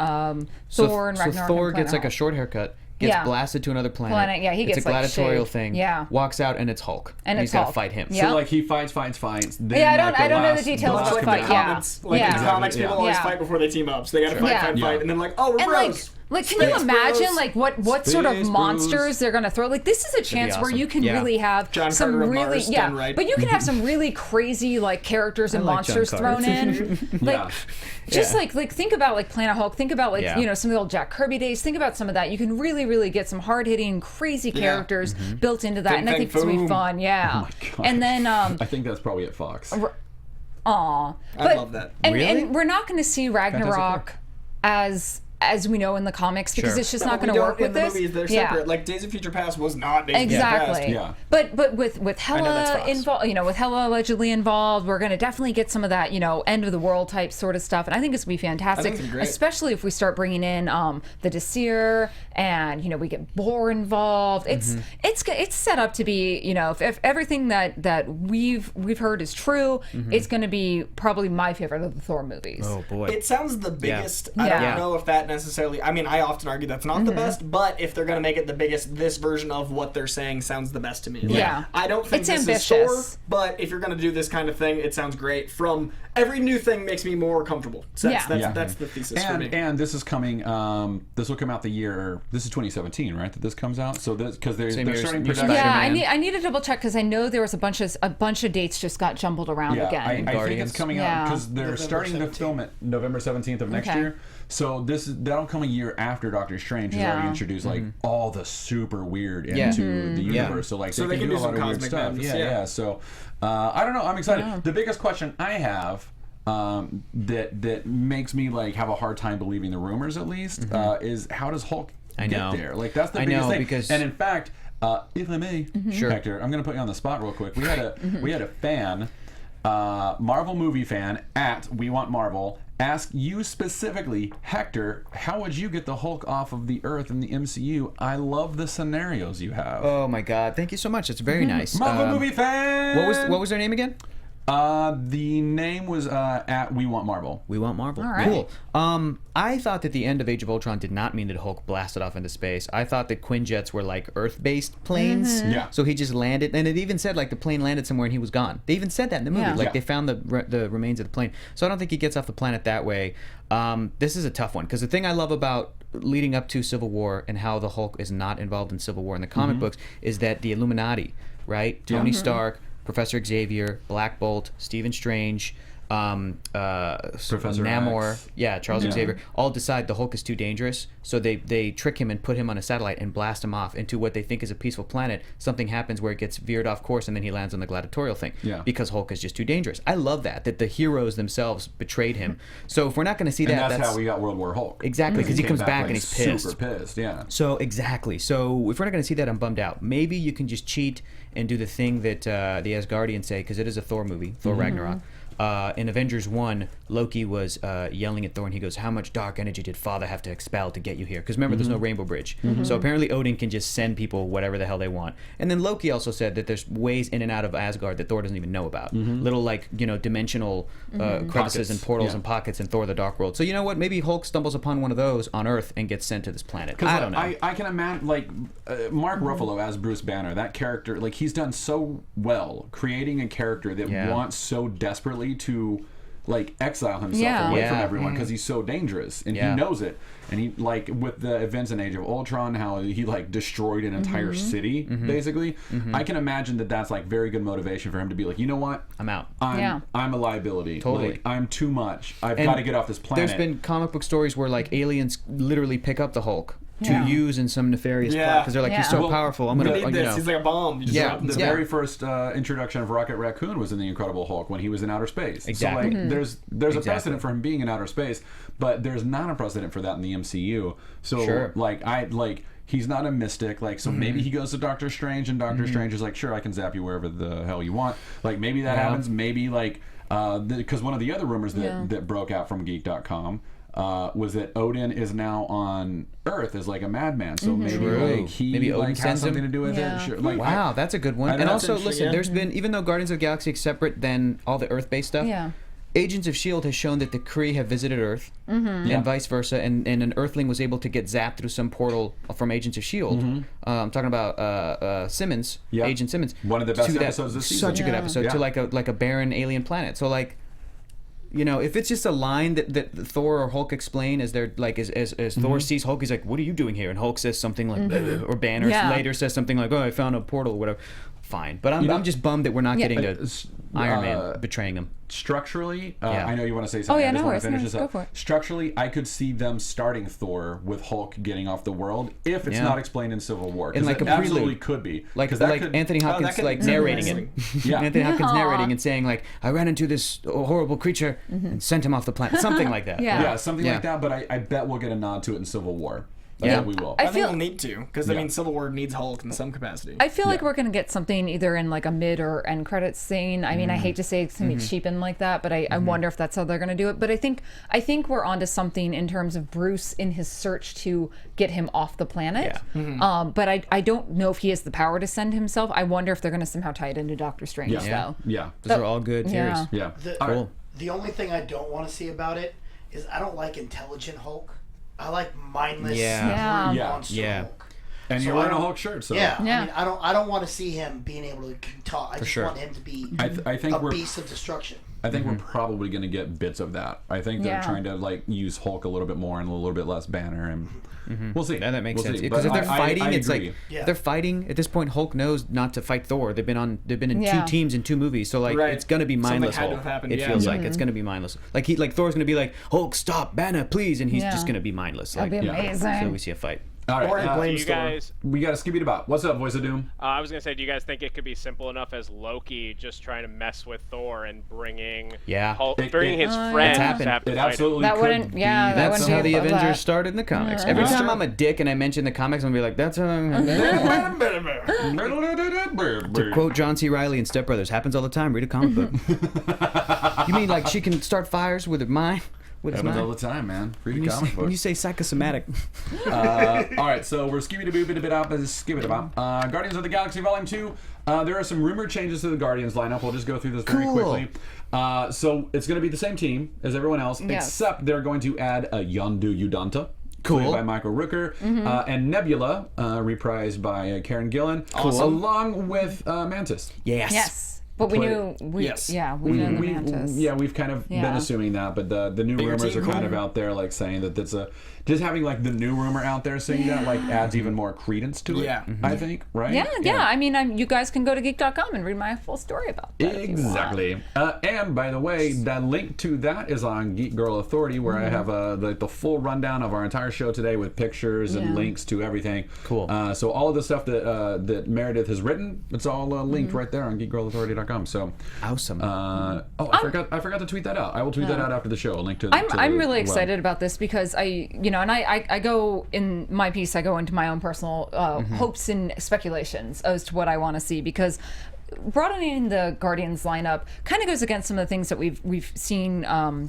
Thor and Ragnarok. So Thor and gets Planet like a Hulk. short haircut, gets Yeah. blasted to another planet. Yeah, he it's gets, a like, gladiatorial shaved. thing. Yeah. Walks out and it's Hulk. And it's he's got to Hulk. fight him. Yeah. So like he fights. Then, Yeah, like, I don't know the last- details last of the Like fight, in command. the yeah. comics, like in Yeah. the comics, people always Yeah. fight before they team up. So they got to fight, Yeah. fight, Yeah. fight, and then like, oh, we're And bros. like, can you Space imagine bros. like what sort of Space monsters bros. they're gonna throw? Like this is a chance where awesome. you can Yeah. really have John some Carter of really Mars done right. but you can have some really crazy like characters and like John monsters Carter. thrown in. Yeah. Just like think about like Planet Hulk. Think about like Yeah. some of the old Jack Kirby days. Think about some of that. You can really get some hard hitting, crazy characters built into that, Fing and I Fang think it's gonna be Foom. fun. Yeah. God. And then I think that's probably at Fox. aw, I love that. And, Really? and we're not going to see Ragnarok as we know in the comics because Sure. it's just No, not but going we to don't work with in the this. movies. They're Yeah. separate. Like Days of Future Past was not Days of Future Past. Exactly. Yeah. But with know that's Hela Fox. involved, with Hela allegedly involved, we're going to definitely get some of that, end of the world type sort of stuff, and I think it's going to be fantastic, I think it's great. especially if we start bringing in the Disir and we get Bor involved. It's set up to be, if everything that we've heard is true, it's going to be probably my favorite of the Thor movies. Oh boy. It sounds the biggest. I Yeah. don't know if that necessarily. I mean, I often argue that's not the best, but if they're going to make it the biggest, this version of what they're saying sounds the best to me. Like, Yeah. I don't think It's this ambitious. is Thor, but if you're going to do this kind of thing, it sounds great. From every new thing makes me more comfortable. So that's the thesis for me. And this is coming. This will come out the year. This is 2017, right? That this comes out. So this because they're Same year as starting New production. Yeah, Spider-Man. I need to double check because I know there was a bunch of dates just got jumbled around Yeah, again. I think Guardians. it's coming out Yeah. because they're November starting to 17th. film it November 17th of next Okay. year. So that'll come a year after Doctor Strange has already introduced like all the super weird into the universe. So like they can do a lot of weird stuff. Yeah. So I don't know. I'm excited. The biggest question I have that makes me like have a hard time believing the rumors at least is how does Hulk get there? Like that's the biggest thing. Because... And in fact, if I may, Hector, I'm going to put you on the spot real quick. We had a fan, Marvel movie fan at We Want Marvel, ask you specifically, Hector, how would you get the Hulk off of the Earth in the MCU? I love the scenarios you have. Oh my God! Thank you so much. It's very nice. Marvel movie fan. What was their name again? The name was at We Want Marvel. We Want Marvel. All right. Cool. I thought that the end of Age of Ultron did not mean that Hulk blasted off into space. I thought that Quinjets were like Earth-based planes. Yeah. So he just landed, and it even said like the plane landed somewhere and he was gone. They even said that in the movie. Yeah. Like they found the remains of the plane. So I don't think he gets off the planet that way. This is a tough one because the thing I love about leading up to Civil War and how the Hulk is not involved in Civil War in the comic books is that the Illuminati, right? Tony Stark, Professor Xavier, Black Bolt, Stephen Strange, Professor Namor, X. Charles Xavier, all decide the Hulk is too dangerous, so they trick him and put him on a satellite and blast him off into what they think is a peaceful planet. Something happens where it gets veered off course and then he lands on the gladiatorial thing because Hulk is just too dangerous. I love that the heroes themselves betrayed him. So if we're not going to see and that, that's how we got World War Hulk. Exactly, because he comes back like, and he's pissed. Super pissed, yeah. So exactly. So if we're not going to see that, I'm bummed out. Maybe you can just cheat and do the thing that the Asgardians say, because it is a Thor movie, Thor Ragnarok. In Avengers 1, Loki was yelling at Thor, and he goes, how much dark energy did Father have to expel to get you here? Because remember, there's no Rainbow Bridge. So apparently Odin can just send people whatever the hell they want. And then Loki also said that there's ways in and out of Asgard that Thor doesn't even know about. Little, like, dimensional crevices and portals and pockets in Thor the Dark World. So you know what? Maybe Hulk stumbles upon one of those on Earth and gets sent to this planet. I don't know. I can imagine, like, Mark Ruffalo as Bruce Banner, that character, like, he's done so well creating a character that wants so desperately to like exile himself away from everyone because he's so dangerous and he knows it. And he, like, with the events in Age of Ultron, how he like destroyed an entire city basically. I can imagine that that's like very good motivation for him to be like, you know what, I'm out. I'm a liability. Totally. Like, I'm too much. I've got to get off this planet. There's been comic book stories where like aliens literally pick up the Hulk to use in some nefarious plot because they're like, he's so powerful. I'm gonna, we need this. He's like a bomb. You just drop him the very first introduction of Rocket Raccoon was in the Incredible Hulk when he was in outer space. Exactly. So like, there's a precedent for him being in outer space, but there's not a precedent for that in the MCU. So he's not a mystic, like, so maybe he goes to Doctor Strange and Doctor Strange is like, sure, I can zap you wherever the hell you want. Like, maybe that happens. Maybe like because one of the other rumors that broke out from Geek.com was that Odin is now on Earth as like a madman, so maybe like he Odin like, has sends something him? to do with it. Sure. Like, wow, that's a good one. And also, listen, there's been, even though Guardians of the Galaxy is separate than all the Earth-based stuff, Agents of S.H.I.E.L.D. has shown that the Kree have visited Earth and vice versa, and an Earthling was able to get zapped through some portal from Agents of S.H.I.E.L.D. I'm talking about Simmons, Agent Simmons. One of the best episodes this season. Such a good episode, to like a barren alien planet. So like, you know, if it's just a line that Thor or Hulk explain as they're like, as Thor sees Hulk, he's like, "What are you doing here?" And Hulk says something like, or Banner later says something like, "Oh, I found a portal," or whatever. Fine, but I'm just bummed that we're not getting to Iron Man betraying him. Structurally, I know you want to say something. Oh yeah, I just no want worries. to finish this Go up. for it. Structurally, I could see them starting Thor with Hulk getting off the world if it's not explained in Civil War. And like it absolutely could be. Like Anthony Hopkins narrating it. Anthony Hopkins narrating and saying like, "I ran into this horrible creature and sent him off the planet," something like that. Yeah, something like that. But I bet we'll get a nod to it in Civil War. We will. I think we'll need to, because I mean, Civil War needs Hulk in some capacity. I feel like we're gonna get something either in like a mid or end credits scene. I mean, I hate to say it's gonna be cheapened like that, but I wonder if that's how they're gonna do it. But I think we're onto something in terms of Bruce in his search to get him off the planet. But I don't know if he has the power to send himself. I wonder if they're gonna somehow tie it into Doctor Strange though. Those are all good theories. The only thing I don't want to see about it is I don't like intelligent Hulk. I like mindless monster Hulk. And you're wearing a Hulk shirt, so yeah. Yeah. I mean, I don't want to see him being able to talk. I just sure. want him to be I think a we're beast of destruction. I think we're probably going to get bits of that. I think they're Yeah. trying to like use Hulk a little bit more and a little bit less Banner, and we'll see. Yeah, that makes We'll sense. see. Because if But they're I fighting, it's agree. like Yeah. they're fighting at this point. Hulk knows not to fight Thor. They've been in Yeah. 2 teams in 2 movies, so like Right. it's gonna be Something mindless. had to Hulk. have happened, It yeah. feels like it's gonna be mindless. Like Thor's gonna be like, Hulk, stop, Banner, please, and he's Yeah. just gonna be mindless. That'd Like, be Yeah. amazing. so we see a fight. All right, Or he blames you Thor. guys, we got a Skibby Bop. What's up, Voice of Doom? I was gonna say, do you guys think it could be simple enough as Loki just trying to mess with Thor and bringing Yeah. bringing his yeah. friends It's to happened. have to It fight him? absolutely That could wouldn't- be. yeah, that That's wouldn't how be the above Avengers that. started in the comics. Every That's time true. I'm a dick and I mention the comics, I'm gonna be like, that's to quote John C. Reilly in Step Brothers, happens all the time. Read a comic book. You mean like she can start fires with her mind? With his Happens all mind? the time, man. Read When a you, comic say, book. when you say psychosomatic. All right, so we're Skibby da Boop bit up as Skibby da Bop. Guardians of the Galaxy Volume 2. There are some rumored changes to the Guardians lineup. We'll just go through this very Cool. quickly. So it's going to be the same team as everyone else, Yes. except they're going to add a Yondu Udonta. Cool. Played by Michael Rooker, and Nebula, reprised by Karen Gillan, along with Mantis. Yes. But we Play- knew we Yes. yeah we know the Mantis. Yeah, we've kind of been Yeah. assuming that, but the new rumors team, are kind cool. of out there, like saying that it's a just having like the new rumor out there saying that like adds even more credence to it. Yeah. I think, right? Yeah. I mean, you guys can go to geek.com and read my full story about that. if you want. Exactly. And by the way, that link to that is on Geek Girl Authority, where I have the full rundown of our entire show today with pictures and Yeah. links to everything. Cool. So all of the stuff that Meredith has written, it's all linked right there on geekgirlauthority.com. So Awesome. I forgot to tweet that out. I will tweet that out after the show. A link to. I'm really well. excited about this because I go in my piece. I go into my own personal hopes and speculations as to what I want to see because broadening the Guardians lineup kind of goes against some of the things that we've seen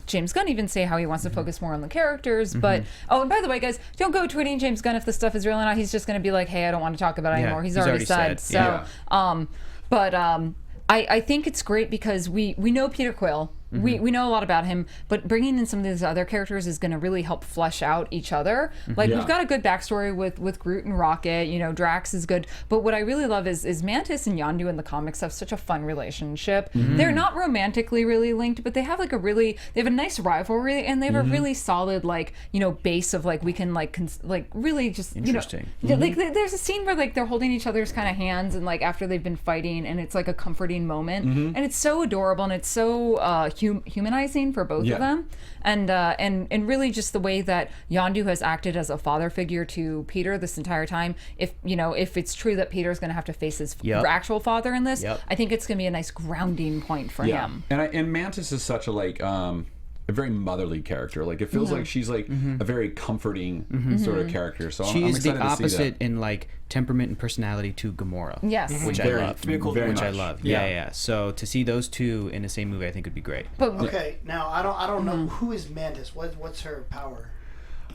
James Gunn even say how he wants to focus more on the characters. But and by the way, guys, don't go tweeting James Gunn if the stuff is real or not. He's just going to be like, hey, I don't want to talk about it Yeah, anymore. He's he's already already said. said, So, I think it's great because we know Peter Quill. We know a lot about him, but bringing in some of these other characters is going to really help flesh out each other. Like Yeah. we've got a good backstory with Groot and Rocket. Drax is good, but what I really love is Mantis and Yondu in the comics have such a fun relationship. They're not romantically really linked, but they have they have a nice rivalry and they have a really solid base of we can really just Interesting. there's a scene where they're holding each other's kind of hands and after they've been fighting and it's like a comforting moment and it's so adorable and it's so humanizing for both Yeah. of them, and really just the way that Yondu has acted as a father figure to Peter this entire time. If it's true that Peter's going to have to face his Yep. actual father in this, Yep. I think it's going to be a nice grounding point for him. And Mantis is such a very motherly character. Like it feels like she's a very comforting sort of character. So She I'm is the excited to see opposite that. in temperament and personality to Gamora. Yes. Which Very- I love. very cool. very Which I much. love. Yeah. Yeah. So to see those two in the same movie, I think would be great. But Okay, now I don't know who is Mantis. What's her power?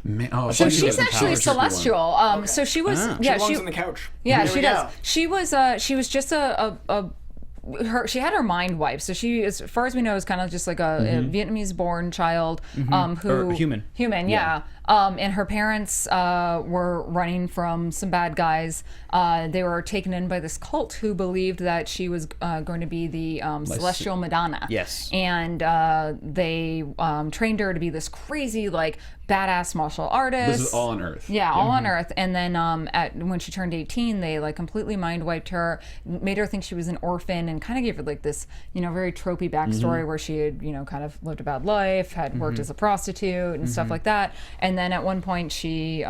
so she she's has the actually powers. celestial. So she was She yeah belongs she on the couch. Yeah, There she we does. go. She was just she had her mind wiped. So she, as far as we know, is kind of just like a Vietnamese-born child who Or human. yeah. And her parents were running from some bad guys. They were taken in by this cult who believed that she was going to be the Celestial Madonna. Yes. And they trained her to be this crazy, badass martial artist. This is all on Earth. Yeah, all on Earth. And then when she turned 18, they completely mind wiped her, made her think she was an orphan, and kind of gave her this very tropey backstory where she had kind of lived a bad life, had worked as a prostitute and stuff like that. And then at one point she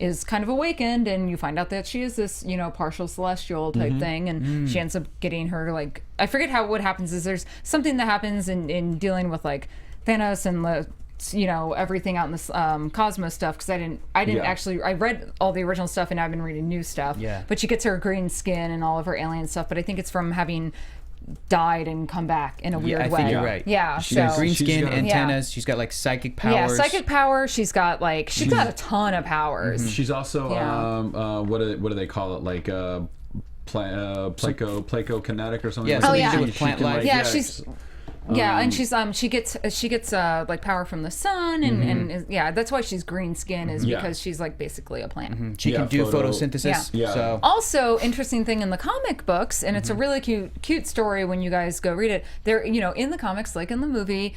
is kind of awakened, and you find out that she is this partial celestial type thing, and she ends up getting her I forget what happens is there's something that happens in dealing with Thanos and the everything out in this Cosmos stuff, because I didn't Yeah. actually, I read all the original stuff and I've been reading new stuff. Yeah. But she gets her green skin and all of her alien stuff, but I think it's from having died and come back in a weird I way. think you're right. Yeah. She's got green she's skin, got- antennas. She's got psychic powers. Yeah, psychic power. She's got she's got a ton of powers. She's also Yeah. what do they call it? Placo kinetic or something. Yeah, like something that. to do with plant life. Yeah, she's Yeah, and she gets like power from the sun, and yeah, that's why she's green skin is because she's like basically a plant. She can do photosynthesis. Yeah. So Also, interesting thing in the comic books, and it's a really cute story when you guys go read it. There, in the comics, like in the movie,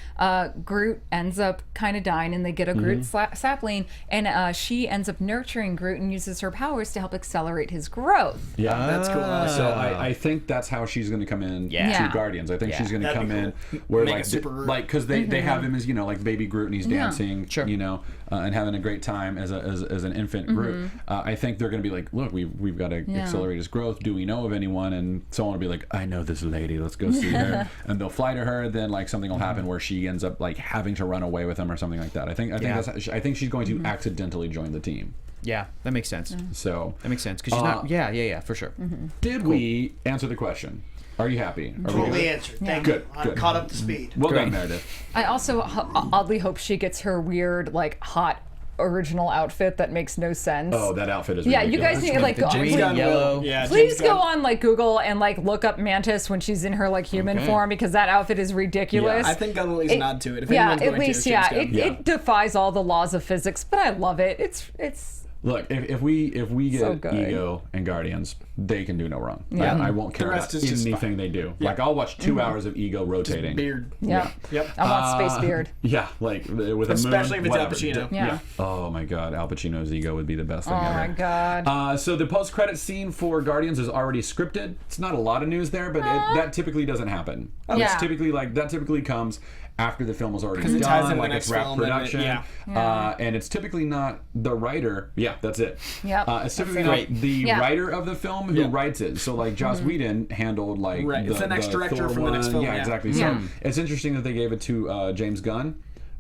Groot ends up kind of dying, and they get a Groot sapling, and she ends up nurturing Groot and uses her powers to help accelerate his growth. Yeah, That's cool. So I think that's how she's going to come in Yeah. to Guardians. I think she's going to That'd come be in cool. where Make like it super Groot. like because they have him as like baby Groot and he's dancing, Sure. and having a great time as an infant Groot. I think they're going to be like, look, we've got to accelerate his growth. Do we know of anyone? And someone will be like, I know this lady. Let's go see her. And they'll fly to her. Then like something will happen where she ends up like having to run away with him or something like that. I think she's going to accidentally join the team. yeah, that makes sense. So That makes sense because she's not. Yeah, for sure. did we answer the question? Are you happy? Are we Totally good? answered. Thank Good, you. I'm good. caught up to speed. Well Great. done, Meredith. I also oddly hope she gets her weird, like, hot original outfit that makes no sense. Oh, that outfit is Yeah, ridiculous. you guys need to like go. James please- Gunn yellow. will. Yeah, Please James go Gunn. on like Google and like look up Mantis when she's in her like human Okay. form because that outfit is ridiculous. I think Gunn will at least nod to it. If Yeah, anyone's at going least to, it's James Gunn. it defies all the laws of physics, but I love it. It's Look, if we So get good. Ego and Guardians, they can do no wrong. Yeah. I won't care The about rest is just anything they do. Like I'll watch 2 hours of Ego rotating. Beard. yeah. Yep. I want Space Beard. Yeah, like with a Especially moon, if it's Al whatever. Pacino. Yeah. Oh my God, Al Pacino's Ego would be the best thing Oh ever. my god. So the post-credit scene for Guardians is already scripted. It's not a lot of news there, but that typically doesn't happen. Yeah. It's typically comes after the film was already done, it ties into the like next it's wrapped film and it- production. yeah. And it's typically not the writer. Yeah, that's it. Yep. It's typically That's not the Yeah. writer of the film who writes it. So like Joss Whedon handled like Right. It's the next director Thor from the next one. film, Yeah, yeah. exactly. Yeah. So it's interesting that they gave it to James Gunn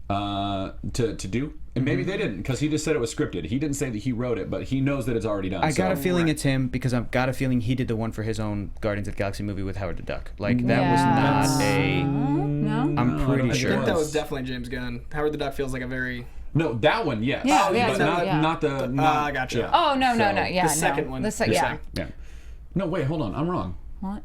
to do. And maybe they didn't, because he just said it was scripted. He didn't say that he wrote it, but he knows that it's already done. I got a So- feeling it's him because I've got a feeling he did the one for his own Guardians of the Galaxy movie with Howard the Duck. Like that was not a. No. I'm pretty I I sure. think that was. was definitely James Gunn. Howard the Duck feels like a very. No, that one, yes. Yeah, yeah, but so, not, yeah. not the. Not, gotcha. yeah. Oh no. So- Yeah, The second one. The You're yeah. saying. Yeah. No, wait, hold on. I'm wrong. What?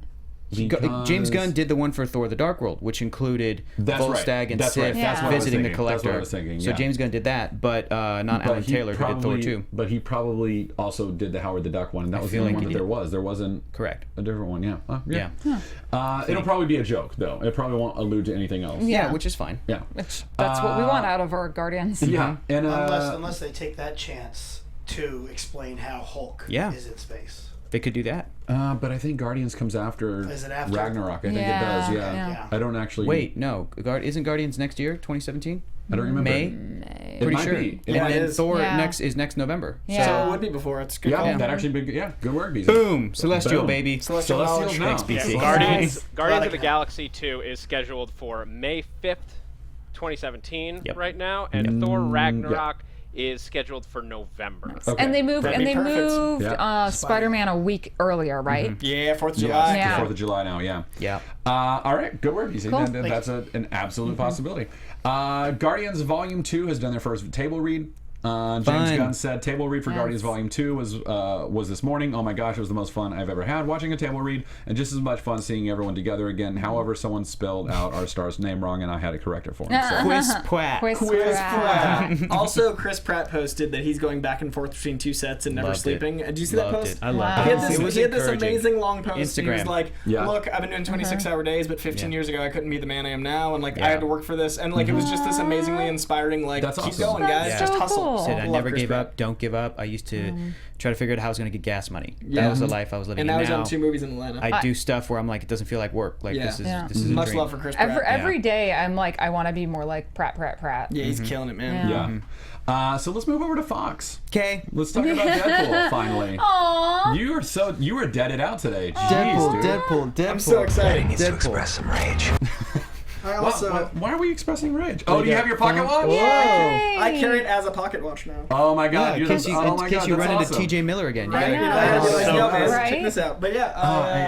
James Gunn did the one for Thor: The Dark World, which included That's right. Volstagg and That's Sif right. That's what I was visiting the thinking. Collector. That's what I was thinking, So yeah. James Gunn did that, but not But Alan he Taylor, who did Thor probably- 2. But he probably also did the Howard the Duck one, and that was the feel only like one he that did. there was. There wasn't Correct. a different one, yeah. Yeah. It'll probably be a joke, though. It probably won't allude to anything else. Yeah, Yeah. which is fine. Yeah. Which that's what we want out of our Guardians. Yeah. And Unless they take that chance to explain how Hulk Yeah. is in space. They could do that. but I think Guardians comes after, Is it after? Ragnarok. I think Yeah, it does. Yeah. yeah. I don't actually. Wait, no. Isn't Guardians next year, 2017? I don't remember. May? It Pretty might sure. be. And Yeah, it then is. Thor Yeah. next November. Yeah. So it would be before. It's good. Yeah, call. that actually big. Yeah, good work, BZ. Boom! Celestial, Boom. baby. Celestial knowledge. Celestial now. Thanks, BC. Yeah, Guardians- Guardians Glad I of the can- Galaxy 2 is scheduled for May 5th, 2017 Yep. right now, and Thor Ragnarok is scheduled for November. Okay. And they moved That'd be perfect. Yeah. Spider-Man a week earlier, right? Yeah, 4th of Yeah, July. it's Yeah. the 4th of July now, yeah. Yeah. All right, good work, BC. Cool. That's an absolute possibility. Guardians Volume 2 has done their first table read. James Fun. Gunn said table read for Yes. Guardians Volume 2 was this morning. Oh my gosh, it was the most fun I've ever had watching a table read, and just as much fun seeing everyone together again. However, someone spelled out our star's name wrong, and I had to correct it for him. So. Quiz Pratt. Quiz Pratt. Also, Chris Pratt posted that he's going back and forth between 2 sets and never Loved it. sleeping. Did you see that Loved post? it. I loved Wow. it. He had this, It was he had this encouraging. amazing long post. And he was Instagram. like, Yeah. look, I've been doing 26-hour days, but 15 years ago I couldn't be the man I am now, and like I Yeah. had to work for this, and like it was just this amazingly inspiring. Like, That's keep awesome. going, guys. That's Just so hustle. cool. Said I Love never Chris gave Pratt. up, don't give up. I used to try to figure out how I was going to get gas money. Yeah. That was the life I was living. And now he's now on 2 movies in Atlanta. I do stuff where I'm like, it doesn't feel like work. Like Yeah. this is Yeah. this is a Much dream. love for Chris Pratt. Every day, I'm like, I want to be more like Pratt. Yeah, he's killing it, man. Yeah. So let's move over to Fox. Okay. Let's talk about Deadpool finally. Aww. You were deaded out today. Jeez, dude. Deadpool. I'm so excited. Needs to express some rage. I also Why are we expressing rage? Oh, do you have your pocket watch? Yay. I carry it as a pocket watch now. Oh my God! In case you, oh my in case God, you that's run awesome. into TJ Miller again. Right? know. I had to be like, So yo, man, right? check this out. But yeah,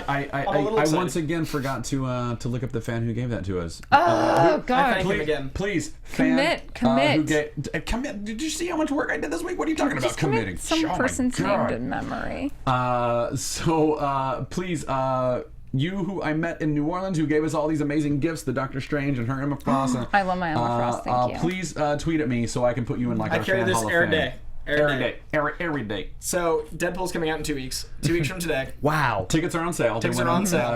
I I'm a little excited. once again forgot to look up the fan who gave that to us. Oh I God. thank him again. Please, fan, Commit. commit. Did you see how much work I did this week? What are you talking about? Just Committing. commit some Oh my person's God. name to memory. Please, you who I met in New Orleans, who gave us all these amazing gifts, the Doctor Strange and her Emma Frost. I love my Emma Frost. Thank you. Please tweet at me so I can put you in like I our carry fan this Hall of every Fame. day. Every day. So Deadpool's coming out in 2 weeks. 2 weeks from today. Wow. Tickets are on sale. Tickets are on sale.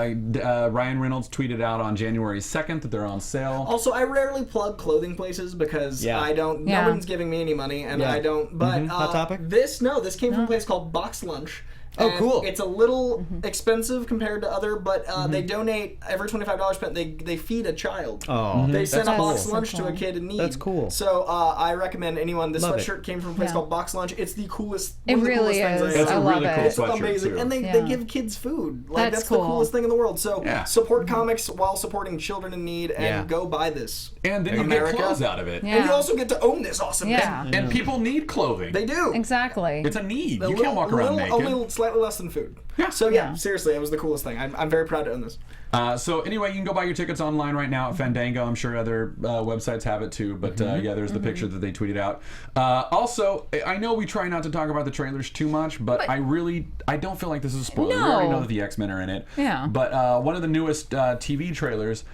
Ryan Reynolds tweeted out on January 2nd that they're on sale. Also, I rarely plug clothing places because Yeah. I don't. Yeah. No one's giving me any money, and Yeah. I don't. But Hot Topic? This came from a place called Box Lunch. Oh, And cool. It's a little expensive compared to other, but they donate every $25 spent. They feed a child. Oh, They send a that's box cool. lunch to a kid in need. That's cool. So I recommend anyone. This Love it. sweatshirt came from a place Yeah. called Box Lunch. It's the coolest. It one of the really coolest things is. It's I a love really it. cool It's sweatshirt, amazing, too. and they Yeah. give kids food. Like That's that's the cool. coolest thing in the world. So Yeah. support comics while supporting children in need, and Yeah. go buy this. And then you America. get clothes out of it. Yeah. And you also get to own this awesome Yeah. thing. And people need clothing. They do. Exactly. It's a need. A You can't walk around naked. Only slightly less than food. Yeah. So yeah, Yeah. seriously, it was the coolest thing. I'm very proud to own this. So anyway, you can go buy your tickets online right now at Fandango. I'm sure other websites have it too. But yeah, there's the picture that they tweeted out. Also, I know we try not to talk about the trailers too much, but I don't feel like this is a spoiler. We already No. know that the X-Men are in it. Yeah. But one of the newest TV trailers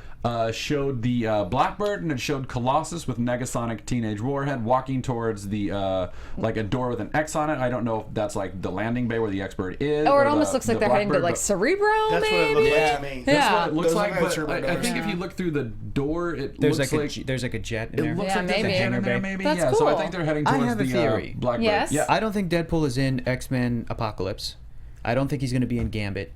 showed the Blackbird, and it showed Colossus with Negasonic Teenage Warhead walking towards the like a door with an X on it. I don't know if that's like the landing bay where the X-Bird is. Or it the- almost looks like the they're heading to Blackbird, like but Cerebro, That's what it maybe? looks like Yeah. to me. that's Yeah. what it looks Those like. are very But turbo I doors. think if you Yeah. look through the door, it There's looks like there's like a jet in it there. looks Yeah, like there's a maybe. jet in there, Hangar bay. maybe. That's Yeah, so I cool. think they're heading I towards have a the theory. Blackbird. Yes. Yeah. I don't think Deadpool is in X-Men Apocalypse. I don't think he's going to be in Gambit.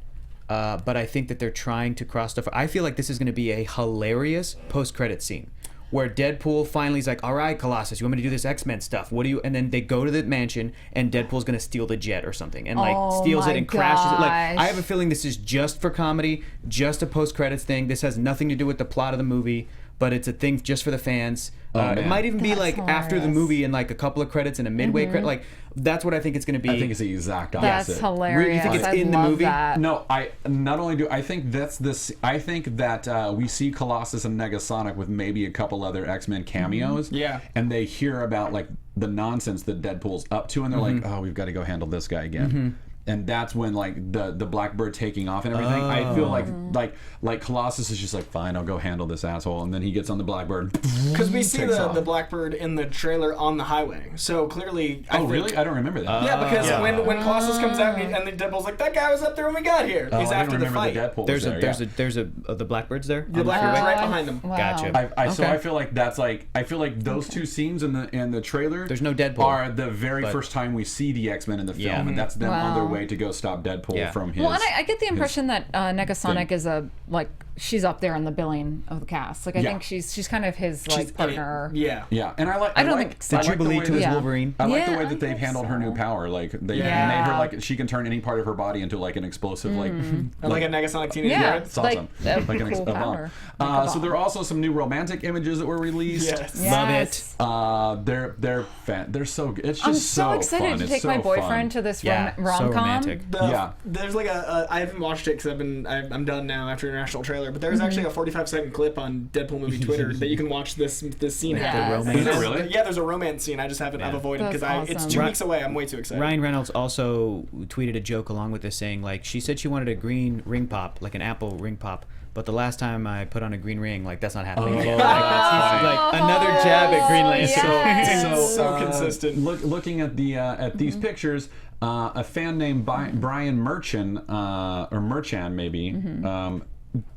But I think that they're trying to cross stuff. I feel like this is going to be a hilarious post-credit scene where Deadpool finally is like, all right, Colossus, you want me to do this X-Men stuff? What do you? And then they go to the mansion, and Deadpool's going to steal the jet or something, and like Oh steals my it and crashes it. Like, I gosh. have a feeling this is just for comedy, just a post-credits thing. This has nothing to do with the plot of the movie, but it's a thing just for the fans. It man. might even be That's like after the hilarious. movie and like a couple of credits and a midway credit. Like that's what I think it's going to be. I think it's the exact opposite. That's hilarious. You think it's I in the love movie? that. No, I not only do I think that's this. I think that we see Colossus and Negasonic with maybe a couple other X-Men cameos. Yeah. and they hear about like the nonsense that Deadpool's up to, and they're like, "Oh, we've got to go handle this guy again." And that's when like the Blackbird taking off and everything. I feel like Colossus is just like, "Fine, I'll go handle this asshole," and then he gets on the Blackbird. Because we see Takes the off. Blackbird in the trailer on the highway. So clearly. I Oh, think- really? I don't remember that. Yeah, because when Colossus comes out and the Deadpool's like, that guy was up there when we got here. Oh, He's I after didn't the remember fight. that Deadpool there's was a there, yeah. the Blackbirds there. The on Blackbird's freeway? right behind him. Wow. Gotcha. So Okay. I feel like that's like I feel like those two scenes in the trailer. There's no Deadpool, Are the very but- first time we see the X-Men in the film, Yeah. and that's them on their Wow. way to go stop Deadpool Yeah. from his. Well, and I get the his- impression that Negasonic thing. is a like she's up there in the billing of the cast. Like I Yeah. think she's kind of his like partner. Yeah. Yeah, and I like. I don't like, think The I like Jubilee way to his that- Yeah. Wolverine. I like the Yeah, way I that they've guess handled her new so. power. Like they Yeah. made her like she can turn any part of her body into like an explosive like Like a Negasonic Teenage Yeah, Warhead. it's awesome. like a Like an cool a bomb. power. So there are also some new romantic images that were released. Yes. Love Yes. They're so good. It's just I'm so excited fun. to It's take so my fun. boyfriend to this Yeah, so rom-com. romantic. Yeah. There's like I haven't watched it because I'm done now after International Trailer, but there's actually a 45-second clip on Deadpool movie Twitter that you can watch this scene Yes. happen. The romance. Is it really? Yeah, there's a romance scene. I just haven't I've avoided That's because it's awesome. 2 weeks away. I'm way too excited. Ryan Reynolds also tweeted a joke along with this saying, like, she said she wanted a green ring pop, like an Apple ring pop, but the last time I put on a green ring, like, that's not happening again. Like, that's like another jab at Green Lantern. Yes. So consistent. Looking at the at these pictures, a fan named Brian Merchan or Merchan maybe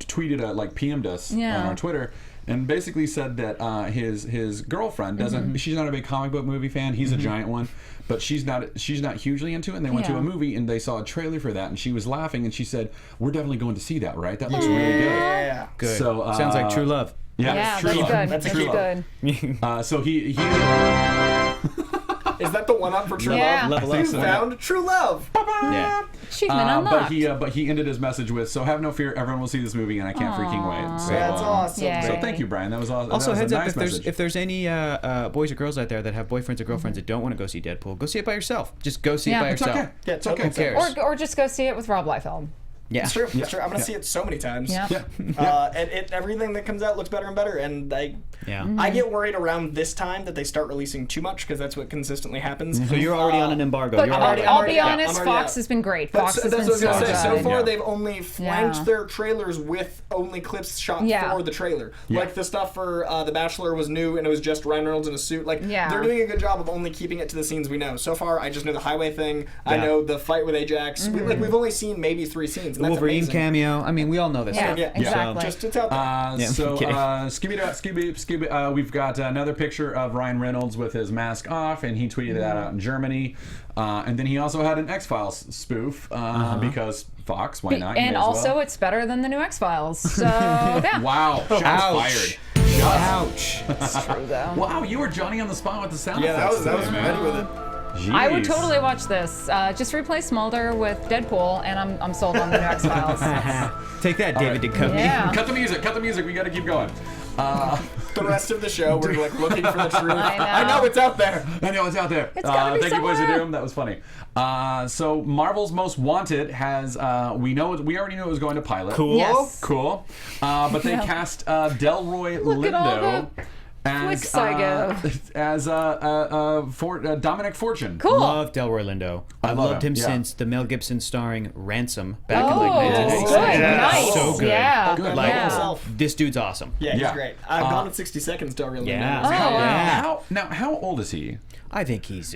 tweeted like PM'd us on Yeah. our Twitter. And basically said that his girlfriend doesn't. She's not a big comic book movie fan. He's a giant one, but she's not hugely into it. And they went to Yeah. a movie and they saw a trailer for that, and she was laughing and she said, "We're definitely going to see that, right? That looks really good." Yeah. Good. So Sounds like true love. Yeah, Yeah, true that's love. good. That's That's true good. So he Is that the one up for True Yeah. Love? Level You up. found True Love. Yeah. Achievement but unlocked. he ended his message with, "So have no fear, everyone will see this movie, and I can't freaking wait." So, That's awesome. Yay. So thank you, Brian. That was awesome. Also, that was heads a up, nice if there's any boys or girls out there that have boyfriends or girlfriends that don't want to go see Deadpool, go see it by yourself. Just go see it Yeah. by It's yourself. okay. Yeah, It's okay. Who cares? Or just go see it with Rob Liefeld. Yeah. It's true. It's true. I'm gonna see it so many times. Yeah. And everything that comes out looks better and better. And I get worried around this time that they start releasing too much because that's what consistently happens. So you're already on an embargo. But You're already I'll already be out. honest, I'm already Fox out. has been great. Fox has That's been what I was so gonna say. good. So far, Yeah. they've only flanked Yeah. their trailers with only clips shot Yeah. for the trailer. Yeah. Like the stuff for The Bachelor was new and it was just Ryan Reynolds in a suit. Like Yeah. they're doing a good job of only keeping it to the scenes we know. So far, I just know the highway thing. I know the fight with Ajax. We've only seen maybe 3 scenes. And that's Wolverine amazing. cameo. I mean, we all know this Yeah, stuff. Yeah. exactly. Just it's out there. So, kidding. Scooby, we've got another picture of Ryan Reynolds with his mask off, and he tweeted that out in Germany. And then he also had an X-Files spoof because Fox, why not? You And may as also, well. it's better than the new X-Files. So, yeah. Wow, shots Ouch. fired. Ouch. It's true, though. Wow, you were Johnny on the spot with the sound Yeah, that effects was today, ready man. with it. I would Jeez. totally watch this. Just replace Mulder with Deadpool, and I'm sold on the new X-Files. Take that, David Duchovny. Yeah. Cut the music. We got to keep going. The rest of the show, we're like looking for the truth. I know. I know it's out there. I know it's out there. It's gotta be thank you, Boys of somewhere. Doom. That was funny. So Marvel's Most Wanted has we already knew it was going to pilot. Cool. Yes. Cool. But they Yeah. cast Delroy Look at all Lindo as clicks I Dominic Fortune. Cool. Love Delroy Lindo. I've love loved him, him yeah. since the Mel Gibson starring Ransom back Oh, in like good. 1996. Nice. So good. Yeah. Good. Like, Yeah. Himself. this dude's awesome. Yeah, he's Yeah. great. Gone in 60 Seconds, don't really Yeah. know. Oh, wow. How old is he? I think he's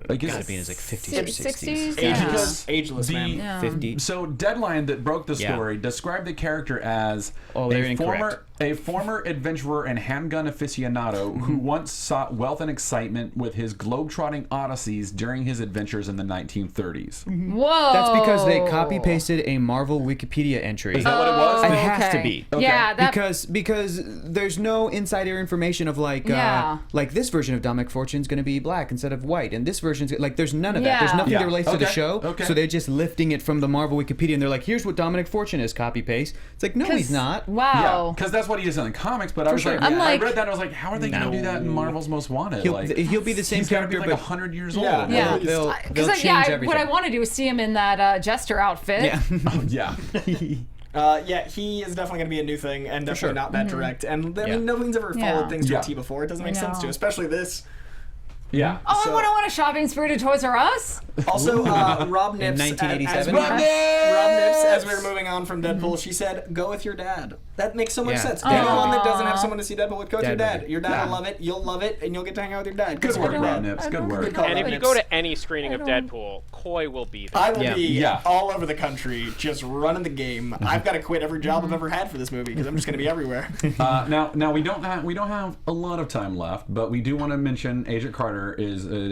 Like, is gotta it be in his like 50s or 60s. 60s? Yeah. Because Ageless, the- man. Yeah. 50. So Deadline that broke the Yeah. story described the character as they're a incorrect. former adventurer and handgun aficionado who once sought wealth and excitement with his globetrotting odysseys during his adventures in the 1930s. Whoa. That's because they copy pasted a Marvel Wikipedia entry. Is that what it was? It has to okay. be. Yeah, that Because there's no insider information of like Yeah. like this version of Dominic Fortune's going to be black instead of white, and this version's like there's none of that. Yeah. There's nothing Yeah. that relates to the Okay. show. Okay. So they're just lifting it from the Marvel Wikipedia, and they're like, here's what Dominic Fortune is. Copy paste. It's like no, he's not. Yeah, Wow. because that's what he is in the comics. But I was sure. like, I'm I like- read that and I was like, how are they going to do that in Marvel's Most Wanted? He'll be the same he's gotta be character, like but 100 years Yeah. old. Yeah. they'll Because change everything. what I want to do is see him in that Jester outfit. Yeah. Yeah. Yeah, he is definitely going to be a new thing and definitely sure. not that direct. And I Yeah. mean, nobody's ever Yeah. followed things to Yeah. a T before. It doesn't make I sense to, know. especially this. Yeah. Oh, So- I want a shopping spree to Toys R Us. Also, Rob Nips, In 1987? Rob Rob Nips, as we Nips! were moving on from Deadpool, she said, "Go with your dad." That makes so much Yeah. sense. Aw. Anyone that doesn't have someone to see Deadpool with, go with your Dad dad. Your dad Yeah. will love it. You'll love it, and you'll get to hang out with your dad. Good work, Your Rob dad. Nips. Good don't- work. Good call, And Rob if you Nips. go to any screening of Deadpool, Coy will be there. I will Yeah. be Yeah. all over the country, just running the game. I've got to quit every job I've ever had for this movie because I'm just going to be everywhere. Now we don't have a lot of time left, but we do want to mention Agent Carter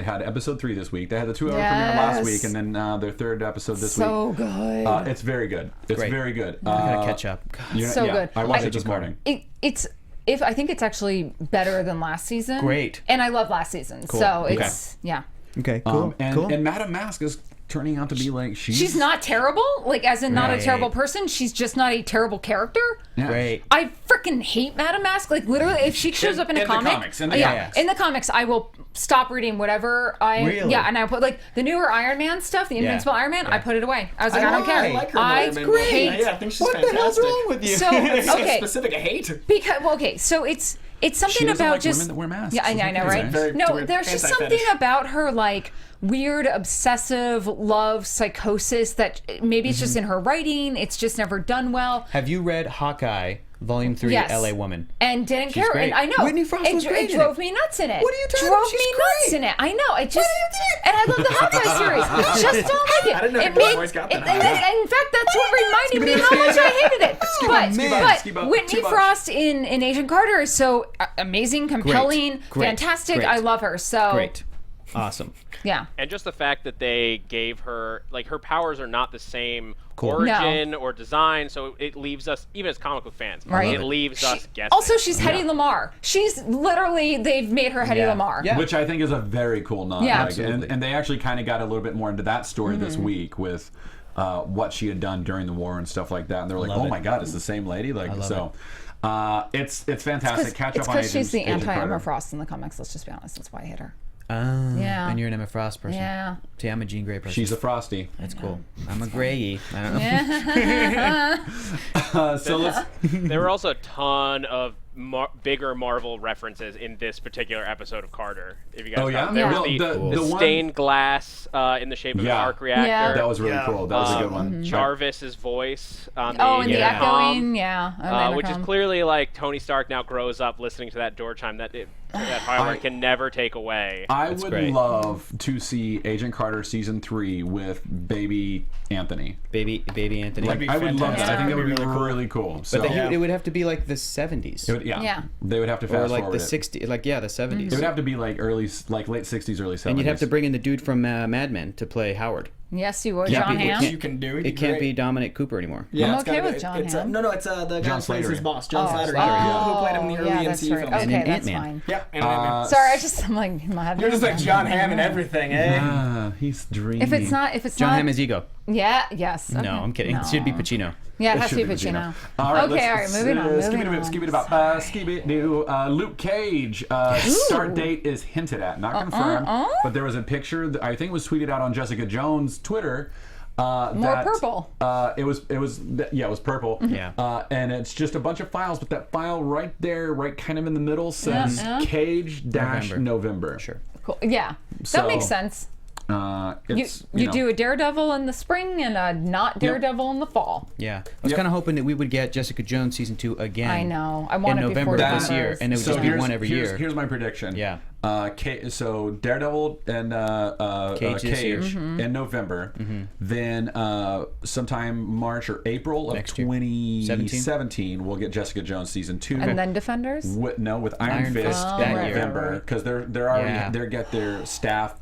had episode 3 this week. They had the 2-hour premiere last Yes. week, and then their 3rd episode this week. So good. It's very good. It's Great. very good. I gotta catch up. God. So good. I watched I- it this morning. I think it's actually better than last season. Great. And I love last season. Cool. So Okay. it's yeah. Okay, cool. And cool. Madame Mask is turning out to be like She's not terrible, like as in not a Right. terrible person. She's just not a terrible character. Yeah. Great. I freaking hate Madame Mask. Like literally, if she shows up in a in the comic, comics, in the yeah, comics. in the comics, I will stop reading whatever I Really? yeah, and I put like the newer Iron Man stuff, the Invincible Iron Man. I put it away. I was like, I don't care. I like her. I more than great. Mandalorian. Yeah, I think she's What fantastic. the hell's wrong with you? So It's okay, specific hate. because well, okay, so it's something She doesn't about like just women that wear masks. yeah, I Isn't know, that right? crazy? Very No, weird. there's just Anti-fetish. something about her like weird obsessive love psychosis that maybe it's just in her writing. It's just never done well. Have you read Hawkeye, Volume 3, Yes. LA Woman? And didn't care. great. And I know. Whitney Frost was great It in drove it. me nuts in it. What are you talking drove about? She's me nuts great. in it. I know. It just. And I love the Hawkeye series. Just don't like it. I didn't know it your voice got that and high. in fact, that's what reminded me how much I hated it. Skip But up, Whitney skip up. Frost in Agent Carter is so amazing, compelling, Great. fantastic. Great. I love her. So Great. Awesome. yeah. And just the fact that they gave her, like, her powers are not the same Cool. origin or design, so it leaves us, even as comic book fans, Right. it leaves us guessing. Also, she's Hedy Lamarr. She's literally they've made her Hedy Yeah. Lamarr. Yeah. Which I think is a very cool nod. Yeah. Like, Absolutely. and they actually kind of got a little bit more into that story this Mm-hmm. week with what she had done during the war and stuff like that. And they're like, Love oh it. my God, it's the same lady. Like, love so it's fantastic. Catch It's up on because she's the Agent anti-Emma Carter. Frost in the comics. Let's just be honest. That's why I hate her. Yeah. And you're an Emma Frost person. Yeah. See, I'm a Jean Grey person. She's a Frosty. That's cool. I'm a Grey. I don't know. So let's. There were also a ton of bigger Marvel references in this particular episode of Carter. If you guys Oh yeah, thought there was the one- stained glass in the shape of an arc reactor. Yeah. That was really Yeah. cool. That was a good one. Jarvis's voice on the Oh, and the intercom, echoing, yeah. which is clearly like Tony Stark now grows up listening to that door chime that Howard can never take away. I That's would great. love to see Agent Carter season 3 with baby Anthony. Baby Anthony. Like, I would love that. I think that would be Really cool. really cool. So But it would have to be like the 70s. it would, yeah. Yeah. They would have to or fast like forward the it. 60s. Like, the 70s. It would have to be like late 60s, early 70s. And you'd have to bring in the dude from Mad Men to play Howard. Yes, you would, Yeah, John people Hamm. can't- You can do it. It can't be Dominic Cooper anymore. Yeah, I'm it's okay gotta with be- John it's, Hamm. No, it's the guy John who plays his Slattery. boss, John Slattery, Slattery, who played him in the early yeah, that's MCU right. films. Okay, And that's Ant-Man. fine. Yep, and Ant-Man. Sorry, I'm like, my head. You're just like John Hamm and everything, eh? Ah, he's dreamy. If it's not, John Hamm is Ego. yeah, yes. Okay. No, I'm kidding. No. It should be Pacino. Yeah, it It has to should be be Pacino. All right, Okay, all right, moving on. Luke Cage. Start date is hinted at, not confirmed. But there was a picture that I think was tweeted out on Jessica Jones' Twitter. More purple. It was purple. Yeah. And it's just a bunch of files, but that file right there, right kind of in the middle, says Yeah. Cage-November. Sure. Cool. Yeah, So, that makes sense. It's, You know, do a Daredevil in the spring and a not Daredevil in the fall. Yeah. I was Yep. kind of hoping that we would get Jessica Jones season 2 again. I know. I want in it November before of this December year, is- and it would So just be one every year. Here's my prediction. Yeah. So Daredevil and Cage this year. in November. Then sometime March or April of Next year. 2017, we'll get Jessica Jones season 2. And then Defenders. with Iron Iron Fist Fist in that year. November, because they're already Yeah. they get their staffing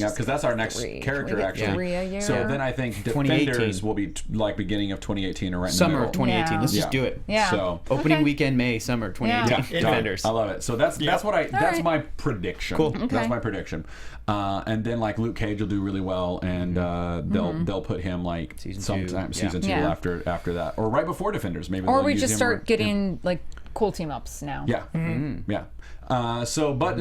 up, because that's our next three. character We get actually. three a year. So Yeah. then I think 2018. Defenders will be like beginning of 2018 or right in the Summer middle. of 2018. Yeah. Let's just Yeah. do it. Yeah. So Opening Okay. weekend, May, summer 2018. yeah, Defenders. I love it. So that's that's right. my prediction. Cool. That's Okay. my prediction. And then like Luke Cage will do really well, and they'll put him like Season sometime two. season 2 Yeah. after that, or right before Defenders maybe. Or they'll we use just him start right- getting like cool team ups now. Yeah, yeah. But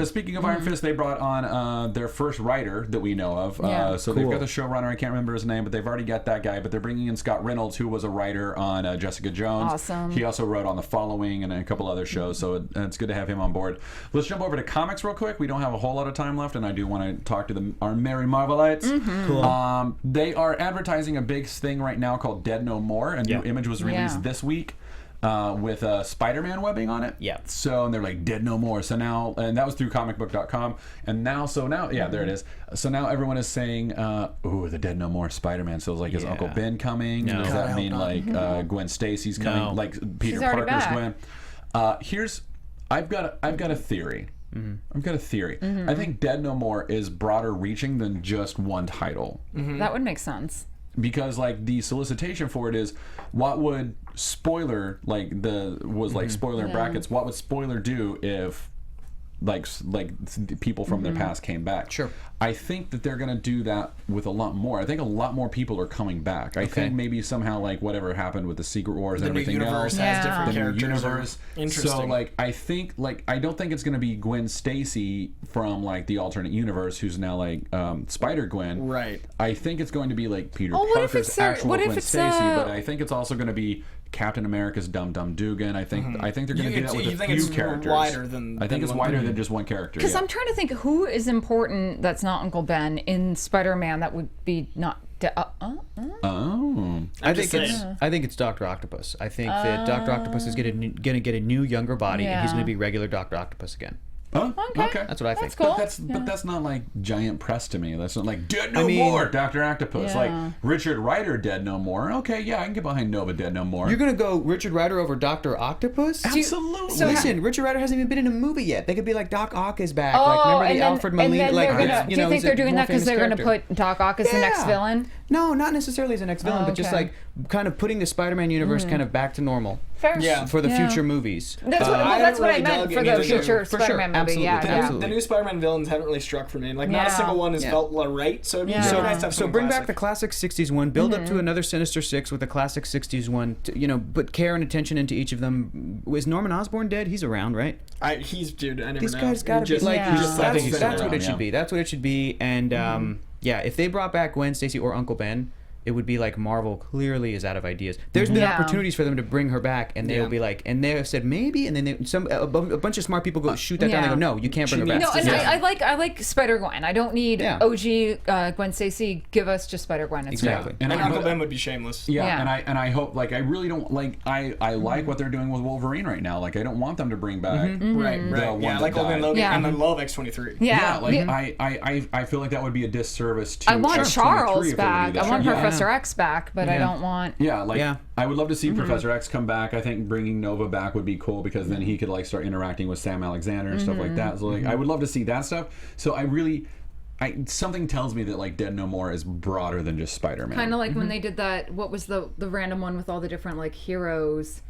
speaking of Iron Fist, they brought on their first writer that we know of. Yeah. So they've got the showrunner. I can't remember his name, but they've already got that guy. But they're bringing in Scott Reynolds, who was a writer on Jessica Jones. Awesome. He also wrote on The Following and a couple other shows. So it's good to have him on board. Let's jump over to comics real quick. We don't have a whole lot of time left, and I do want to talk to our merry Marvellites. Cool. They are advertising a big thing right now called Dead No More. A new image was released Yeah. this week. With Spider-Man webbing on it. Yeah. So, and they're like, Dead No More. So now, and that was through comicbook.com. And now, yeah, there it is. So now everyone is saying, ooh, the Dead No More Spider-Man. So it's like, is Yeah. Uncle Ben coming? No. Does God, that I mean hope like Gwen Stacy's coming? No. Like Peter She's already Parker's back. Gwen? I've got a theory. I've got a theory. I think Dead No More is broader reaching than just one title. That would make sense. Because like the solicitation for it is, what would spoiler spoiler in brackets, what would spoiler do if like people from their past came back? Sure. I think that they're going to do that with a lot more. I think a lot more people are coming back. I think maybe somehow like whatever happened with the Secret Wars and The new everything universe else, has Yeah. different the new characters. universe. Interesting. So like I don't think it's going to be Gwen Stacy from like the alternate universe who's now like Spider Gwen. Right. I think it's going to be like Peter Oh, what if Parker's it's actual what if Gwen it's Stacy, but I think it's also going to be Captain America's Dum Dum Dugan. I think they're going to do that with you a think few it's characters. wider than- I think than it's one wider thing. than just one character. Because yeah. I'm trying to think who is important that's not Uncle Ben in Spider-Man that would be not. Oh. I just think it's Dr. Octopus. I think that Dr. Octopus is going to get a new younger body, and he's Yeah. going to be regular Dr. Octopus again. Oh, Okay. That's what I think. That's cool. But that's not like giant press to me. That's not like Dead No I mean- More, Dr. Octopus. Yeah. Like Richard Rider Dead No More. Okay, yeah, I can get behind Nova Dead No More. You're going to go Richard Rider over Dr. Octopus? Absolutely. So Listen, Richard Rider hasn't even been in a movie yet. They could be like, Doc Ock is back. Oh, like, remember and the then, Alfred and Molina? then Like, they're gonna, it's, do you think he's a they're doing more that because famous they're going to character. put Doc Ock as the next Yeah. villain? No, not necessarily as an ex-villain, but just okay. like kind of putting the Spider-Man universe kind of back to normal. Fair. Yeah. For the future movies. That's what, I that's haven't what I really meant dug for into the the- future for sure, Spider-Man movie. absolutely, Yeah, absolutely. The new Spider-Man villains haven't really struck for me. Like, not a Yeah. single one has Yeah. felt right. So it'd be Yeah. really nice to have So something bring back the classic. classic 60s one, build up to another Sinister Six with a classic 60s one, you know, put care and attention into each of them. Was Norman Osborn dead? He's around, right? He's dude. I never These know. guys gotta He be like, Yeah. just I think he's that's still what it around, should be. That's what it should be. And yeah, if they brought back Gwen Stacy or Uncle Ben, it would be like Marvel clearly is out of ideas. There's been Yeah. opportunities for them to bring her back, and they'll be like, and they have said maybe, and then a bunch of smart people go shoot that down. They Yeah. go, no, you can't bring her She back. needs No, to and Yeah. I like Spider Gwen. I don't need Yeah. OG Gwen Stacy. Give us just Spider Gwen. It's Exactly. great. And I- Uncle but- Ben would be shameless. Yeah, Yeah. and I hope I really don't like I like what they're doing with Wolverine right now. Like I don't want them to bring back Right, the right. one Yeah, that like Old Man died. Logan, Yeah. and I love X-23. Yeah, like yeah. I feel like that would be a disservice to I want X-23 Charles if they were to do back. I that. want Yeah. Professor X back, but I don't want. Yeah, like Yeah. I would love to see Professor X come back. I think bringing Nova back would be cool because then he could like start interacting with Sam Alexander and stuff like that. So like I would love to see that stuff. So something tells me that like Dead No More is broader than just Spider-Man. Kind of like when they did that. What was the random one with all the different like heroes?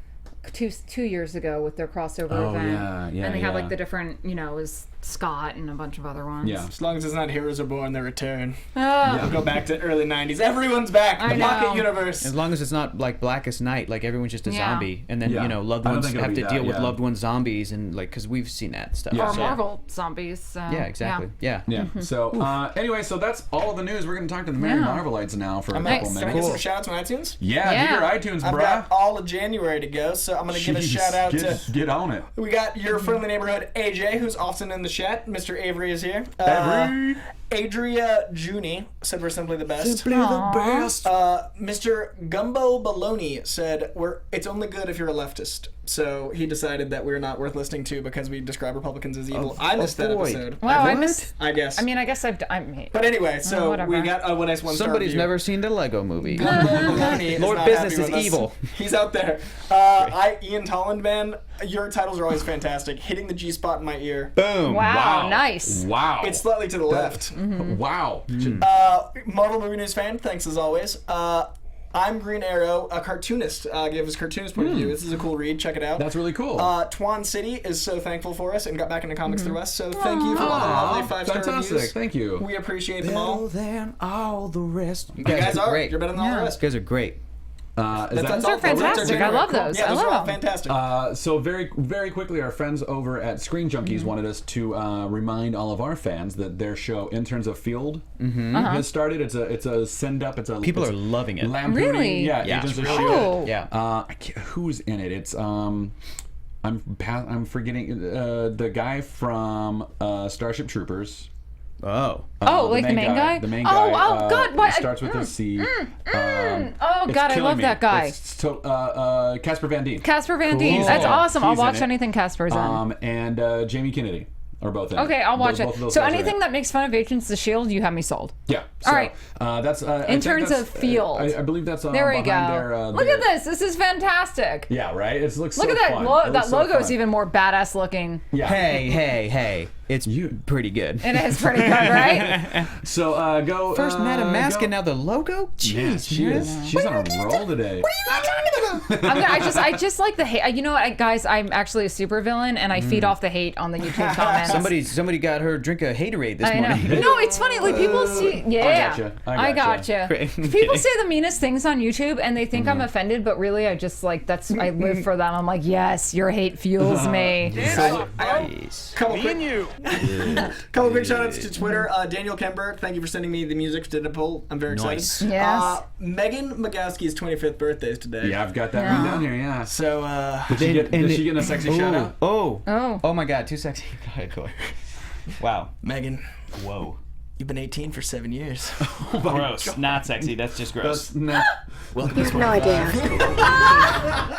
2 years ago with their crossover Oh, event, yeah, and they had yeah. like the different, you know, it was Scott and a bunch of other ones. Yeah. As long as it's not Heroes Are Born, They Return. Oh, We'll go back to early 90s. Everyone's back. I The know. Pocket Universe. As long as it's not like Blackest Night, like everyone's just a Yeah. zombie, and then Yeah. you know loved I don't ones think it'll have be to that, deal with yeah. loved ones zombies, and like because we've seen that stuff. Yeah. or So- Marvel zombies. So, Yeah, exactly. Yeah. Yeah. So anyway, so that's all the news. We're going to talk to the Merry Yeah. Marvellites now for a Nice. couple Can I minutes. get some shout-outs on iTunes? Yeah, Yeah. do your iTunes, I've bruh. got all of January to go, so I'm going to give a Jeez, shout-out to... get on it. We got your friendly neighborhood AJ, who's often in the chat. Mr. Avery is here. Avery. Adria Juni said we're simply the best. Simply the best. Mr. Gumbo Baloney said it's only good if you're a leftist. So he decided that we're not worth listening to because we describe Republicans as evil. I missed that boy. episode. Wow, I What? miss. I guess. I mean, I guess I'm. but anyway, so whatever. we got a nice one-star Somebody's review. never seen the Lego Movie. Gumbo Baloney is Lord not Business happy is with us. evil. He's out there. Ian Tolland, man, your titles are always fantastic. Hitting the G spot in my ear. Boom. Wow, nice. Wow. It's slightly to the left. Wow. Marvel Movie News fan, thanks as always. I'm Green Arrow, a cartoonist. Gave his cartoonist point of view. This is a cool read. Check it out. That's really cool. Twan City is so thankful for us and got back into comics through us. So thank you for all the lovely 5-star fantastic. reviews. Thank you. We appreciate them all. than all the rest. You You guys are great. You're better than all the rest. You guys are great. That's Those are all- fantastic. January. I love those. Yeah, I those love are all them. fantastic. So very, very quickly, our friends over at Screen Junkies wanted us to remind all of our fans that their show Interns of Field has started. It's a send up. People it's are loving it. Lampooning. Really? Yeah. Yeah, Agents it's of really S.H.I.E.L.D. Oh. Yeah. Who's in it? It's I'm forgetting the guy from Starship Troopers. Oh. Oh, like the main guy? The main Oh, guy. oh, God, what? Starts with a C. Oh It's God, I killing love me. that guy. It's Casper Van Dien. Casper Van Dien. Cool. That's awesome. I'll He's in watch it. anything Casper's in. And Jamie Kennedy are both in it. Okay, I'll watch Both it. of those So guys are in anything it. that makes fun of Agents of S.H.I.E.L.D., you have me sold. Yeah. All right. That's I think Interns that's, of Field. I believe that's There we behind go. Their, Look their- at this. This is fantastic. Yeah, right. It looks. Look so at that. Fun. It That looks so logo's fun. even more badass looking. Yeah. Hey. It's pretty good. It is pretty good, right? So go. First Madam Mask go. and now the logo? Yeah, Jeez, she man. is. She's on a roll today. I just like the hate. You know what, guys? I'm actually a supervillain, and I feed off the hate on the YouTube comments. Somebody got her drink a haterade this I know. morning. No, it's funny. Like people see, yeah, I gotcha. gotcha. Great. People say the meanest things on YouTube, and they think I'm offended, but really, I just like I live for them. I'm like, yes, your hate fuels me. Couple quick shout outs to Twitter. Daniel Kember, thank you for sending me the music for Deadpool. I'm very excited. Nice. Yes. Megan McGowski's 25th birthday is today. Yeah, I've got that one down here. Yeah. So, Did she get a sexy shout out? Oh my God, too sexy. Go ahead, Coy. Wow. Megan, Whoa. you've been 18 for 7 years. Gross. Not sexy. That's just gross. That's no. Welcome You to have no idea.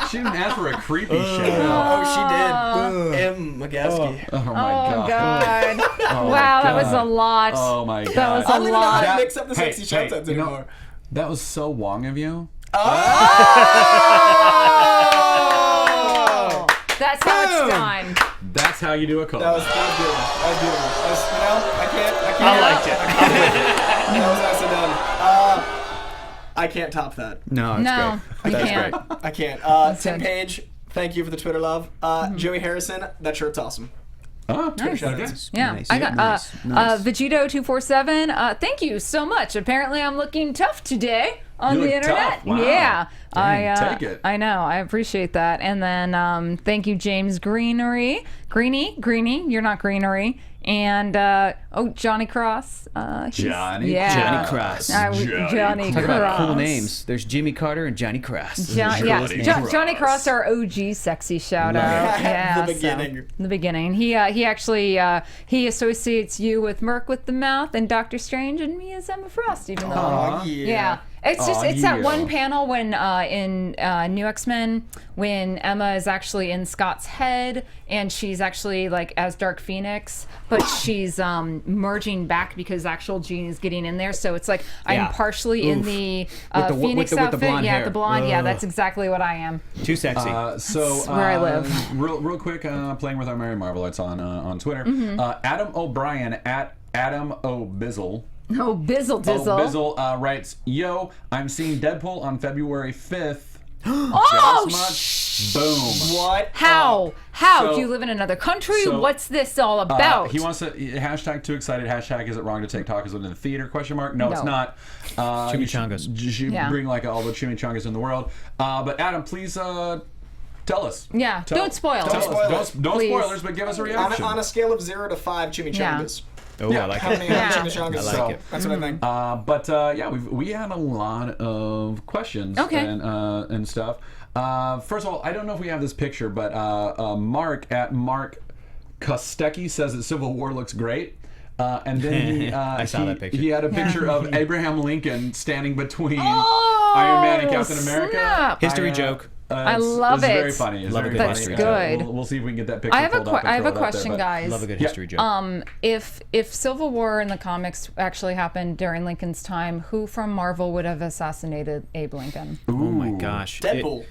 She didn't ask for a creepy shout out. Oh, she did. M. McGowski. Oh my Oh god. God! Oh, wow, that was a God. lot. Oh my god. That was I a don't even know how lot. to mix up the sexy shout outs you know, anymore. that was so Wong of you. Oh! That's how it's done. That's how you do a call. That was beautiful. That was beautiful. That was, I can't. I liked it. That was nicely done. I can't top that. No, it's No, great. you That's can't. great. I can't. Tim good. Page, thank you for the Twitter love. Joey Harrison, that shirt's awesome. Oh, Nice. okay. Yeah, Nice. I got Nice. Nice. Vegito247. Thank you so much. Apparently, I'm looking tough today on You the look internet. tough. Wow. Yeah, Dang, take it. I know. I appreciate that. And then thank you, James Greeny. You're not greenery. And Johnny Cross. Johnny yeah. Cross. Johnny Talk Cross. about cool names. There's Jimmy Carter and Johnny Cross. Johnny Cross, our OG sexy shout out. Yeah, The beginning. The beginning. He actually he associates you with Merc with the mouth and Doctor Strange and me as Emma Frost, even though Oh, yeah. yeah. It's just Aw, it's that yeah. one panel when in New X-Men when Emma is actually in Scott's head and she's actually like as Dark Phoenix, but she's merging back because actual Jean is getting in there. So it's like Yeah. I'm partially in the the- Phoenix with the outfit. blonde yeah, hair. the blonde. Yeah, Ugh. that's exactly what I am. Too sexy. So where I live. Real quick, playing with our Merry Marvellites on Twitter. Mm-hmm. Adam O'Brien at Adam O'Bizzle. Oh, Bizzle Dizzle. Bizzle writes, "Yo, I'm seeing Deadpool on February 5th. Oh, Just much. Boom. What? How? So- do you live in another country? so, What's this all about? He wants to hashtag too excited. Hashtag is it wrong to take tacos into the theater? Question mark. No, it's No. not. Chimichangas. You should Yeah. bring like all the chimichangas in the world. But Adam, please tell us. Yeah, don't spoil Tell it. us. No Please. spoilers, but give us a reaction. On a scale of 0 to 5 chimichangas. Oh, I like How it. many chimichangas? I like So- it. That's what I think. But yeah, we had a lot of questions Okay. and stuff. First of all, I don't know if we have this picture, but Mark at Mark Kostecki says that Civil War looks great. And then he, I saw that picture. He had a picture of Abraham Lincoln standing between Oh, Iron Man and Captain America. snap. History joke. I love it's it. very funny. It's Love a very good funny. history joke. We'll see if we can get that picture I have pulled up and I have throw a it up there, question, but- guys. Love a good Yeah. history joke. If Civil War in the comics actually happened during Lincoln's time, who from Marvel would have assassinated Abe Lincoln? Oh my gosh. Deadpool.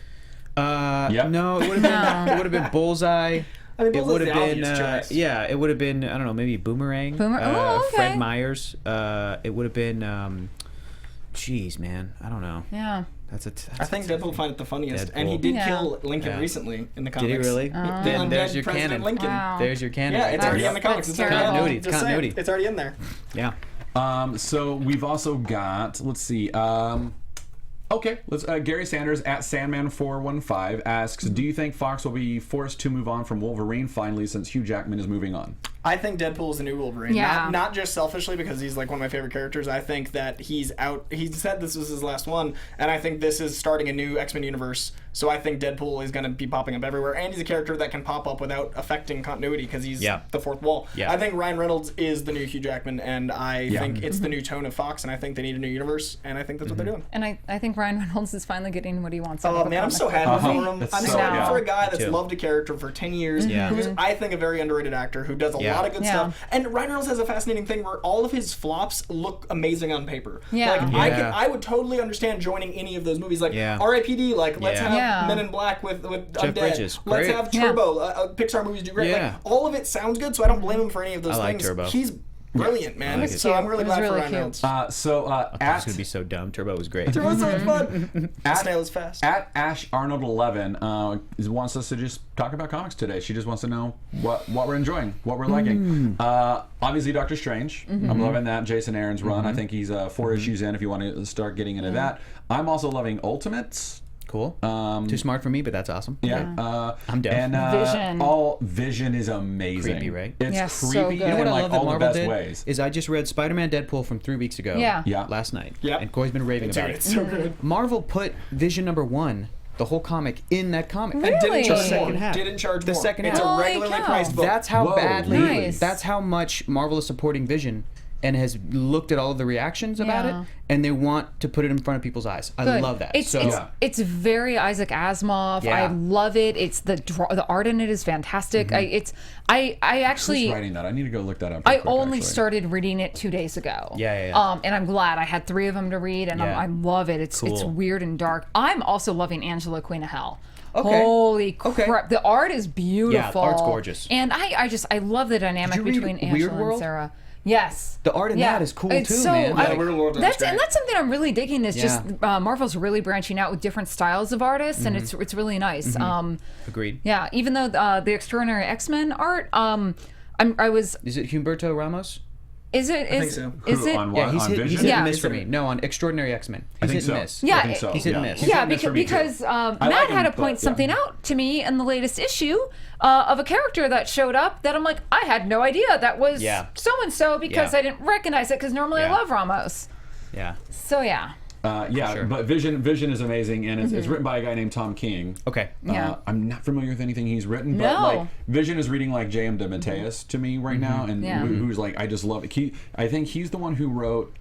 Yep. No, it would have been. It would have been Bullseye. I mean, It would have Bullseye's been. the obvious choice. Yeah, it would have been. I don't know. Maybe Boomerang. Oh, okay. Fred Myers. It would have been. Jeez, man. I don't know. Yeah. That's a. I think Deadpool will find it the funniest, and he Deadpool. did Yeah. kill Lincoln Yeah. recently in the comics. Did he really? The Then there's undead your President canon. Lincoln. Wow. There's your canon. Yeah, right it's there. already in the That's comics. It's already terrible. Continuity, in. it's Just saying. continuity. It's already in there. Yeah. So we've also got, let's see, okay, let's Gary Sanders at Sandman415 asks, do you think Fox will be forced to move on from Wolverine finally since Hugh Jackman is moving on? I think Deadpool is the new Wolverine. Yeah. Not just selfishly because he's like one of my favorite characters. I think that he's out. He said this was his last one, and I think this is starting a new X-Men universe. So I think Deadpool is going to be popping up everywhere, and he's a character that can pop up without affecting continuity because he's the fourth wall. Yeah. I think Ryan Reynolds is the new Hugh Jackman, and I think it's the new tone of Fox, and I think they need a new universe, and I think that's what they're doing. And I think Ryan Reynolds is finally getting what he wants. out Oh of a man, I'm comic so book. happy for him. That's I'm so so happy good. for a guy that's too. loved a character for 10 years, Yeah. who's I think a very underrated actor who does a lot of good Yeah. stuff. And Ryan Reynolds has a fascinating thing where all of his flops look amazing on paper. Yeah. Like Yeah. I would totally understand joining any of those movies. Like Yeah. R.I.P.D. Like let's Yeah. have Yeah. Men in Black with Jeff Undead. Bridges, Let's great. have Turbo. Pixar movies do great. Yeah. Like all of it sounds good, so I don't blame him for any of those I like things. Turbo. He's brilliant, man. like it. So I'm really It was glad for really Ryan cute. Reynolds. It's gonna be so dumb. Turbo was great. Turbo's so much fun. At- Snail is fast. At Ash Arnold 11 wants us to just talk about comics today. She just wants to know what we're enjoying, what we're liking. Obviously, Doctor Strange. I'm loving that. Jason Aaron's run. I think he's 4 issues in. If you want to start getting into that, I'm also loving Ultimates. Cool. Too smart for me, but that's awesome. Yeah, I'm down. Vision. Vision is amazing. Creepy, right? It's Yeah, so creepy good. You know in what I like love that all the Marvel best did? ways. Is I just read Spider-Man Deadpool from 3 weeks ago. Yeah. Yeah. Last night. Yep. And Coy's been raving about it. It's so good. Marvel put Vision #1, the whole comic, in that comic. Really? And didn't charge The second more. half. Didn't charge The more. second It's half. a Holy regularly cow. priced book. That's how Whoa, badly. Nice. That's how much Marvel is supporting Vision, and has looked at all of the reactions about Yeah. it, and they want to put it in front of people's eyes. I Good. love that. It's very Isaac Asimov. Yeah. I love it. It's the art in it is fantastic. I actually Who's writing that? I need to go look that up. I real quick, only actually. started reading it 2 days ago. Yeah. And I'm glad I had 3 of them to read, and Yeah. I love it. It's Cool. weird and dark. I'm also loving Angela, Queen of Hell. Okay. Holy Okay. crap! The art is beautiful. art's gorgeous. And I love the dynamic Did you read between Weird Angela World? and Sarah. Yes. The art in that is cool It's too, so, man. Yeah, Riddle World is that's great. and that's something I'm really digging is Yeah. just Marvel's really branching out with different styles of artists, and it's really nice. Agreed. Yeah, even though the Extraordinary X-Men art, I was. Is it Humberto Ramos? Is it? think Is so. is it? On what? Yeah, he's on hit, Vision? he's hit Yeah. and miss for me. No, on Extraordinary X-Men. I He's think hit so. and miss. Yeah, I think so. he's hit and miss. He's Yeah, hit and miss for me, too. because I Matt like had him, to point but, something yeah. out to me in the latest issue of a character that showed up that I'm like, I had no idea that was Yeah. so and so because Yeah. I didn't recognize it because normally I Yeah. love Ramos. Yeah. So yeah. Yeah, Sure. but Vision is amazing, and it's written by a guy named Tom King. Okay. Yeah. I'm not familiar with anything he's written, but No. like Vision is reading like J.M. DeMatteis to me right now, and Yeah. who's like I just love it. I think he's the one who wrote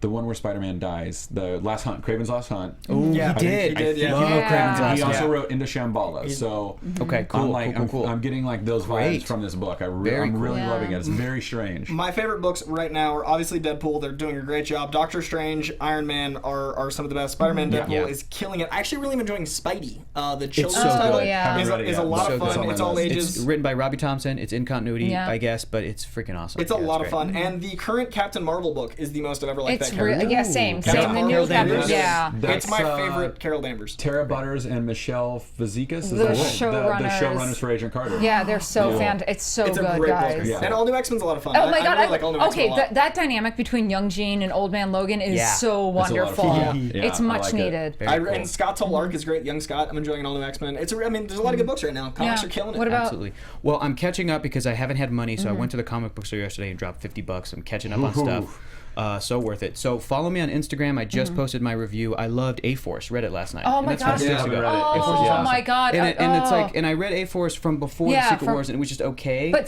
the one where Spider-Man dies, the Last Hunt, Craven's Last Hunt. Oh, Yeah, he did. he did, yeah. Love Yeah. Craven's And Last he also Hunt. wrote Into Shambhala. So Okay, cool, I'm like, cool. I'm getting like those Great. vibes from this book. I'm Very cool. really Yeah. loving it. It's very strange. My favorite books right now are obviously Deadpool. They're doing a great job. Doctor Strange, Iron Man are some of the best. Spider-Man, Deadpool Yeah. is killing it. I actually really am enjoying Spidey. The children's so title good. yeah. is, Haven't read it is a yet. lot So of good. fun. It's all It's ages. It's written by Robbie Thompson. It's in continuity, Yeah. I guess, but it's freaking awesome. It's a Yeah, lot of great. fun. And the current Captain Marvel book is the most I've ever liked It's that character. really yeah, same Captain the Marvel, new Carol Captain. Danvers. Yeah. That's, It's my favorite Carol Danvers. Tara Butters and Michelle Fazekas, is The that right? showrunners. The showrunners for Agent Carter. Yeah, they're so Yeah. It's so It's a good, great guys. book. Yeah. And All New X-Men's a lot of fun. Oh my I god! really like All New X-Men okay, a lot. that dynamic between young Jean and Old Man Logan is Yeah. so It's a lot of wonderful. fun. Yeah, It's I much like it. needed. Very cool. And Scott's whole arc is great. Young Scott, I'm enjoying All New X-Men. There's a lot of good books right now. Comics Yeah. are killing it. What about- Absolutely. Well, I'm catching up because I haven't had money, so I went to the comic book store yesterday and dropped $50. I'm catching up on stuff. So worth it. So follow me on Instagram. I just posted my review. I loved A-Force. Read it last night. Oh And my that's from gosh! 6 Yeah, ago. I read it. Oh A-Force is awesome. my god! And it's oh. like, and I read A-Force from before Yeah, the Secret from- Wars, and it was just okay. But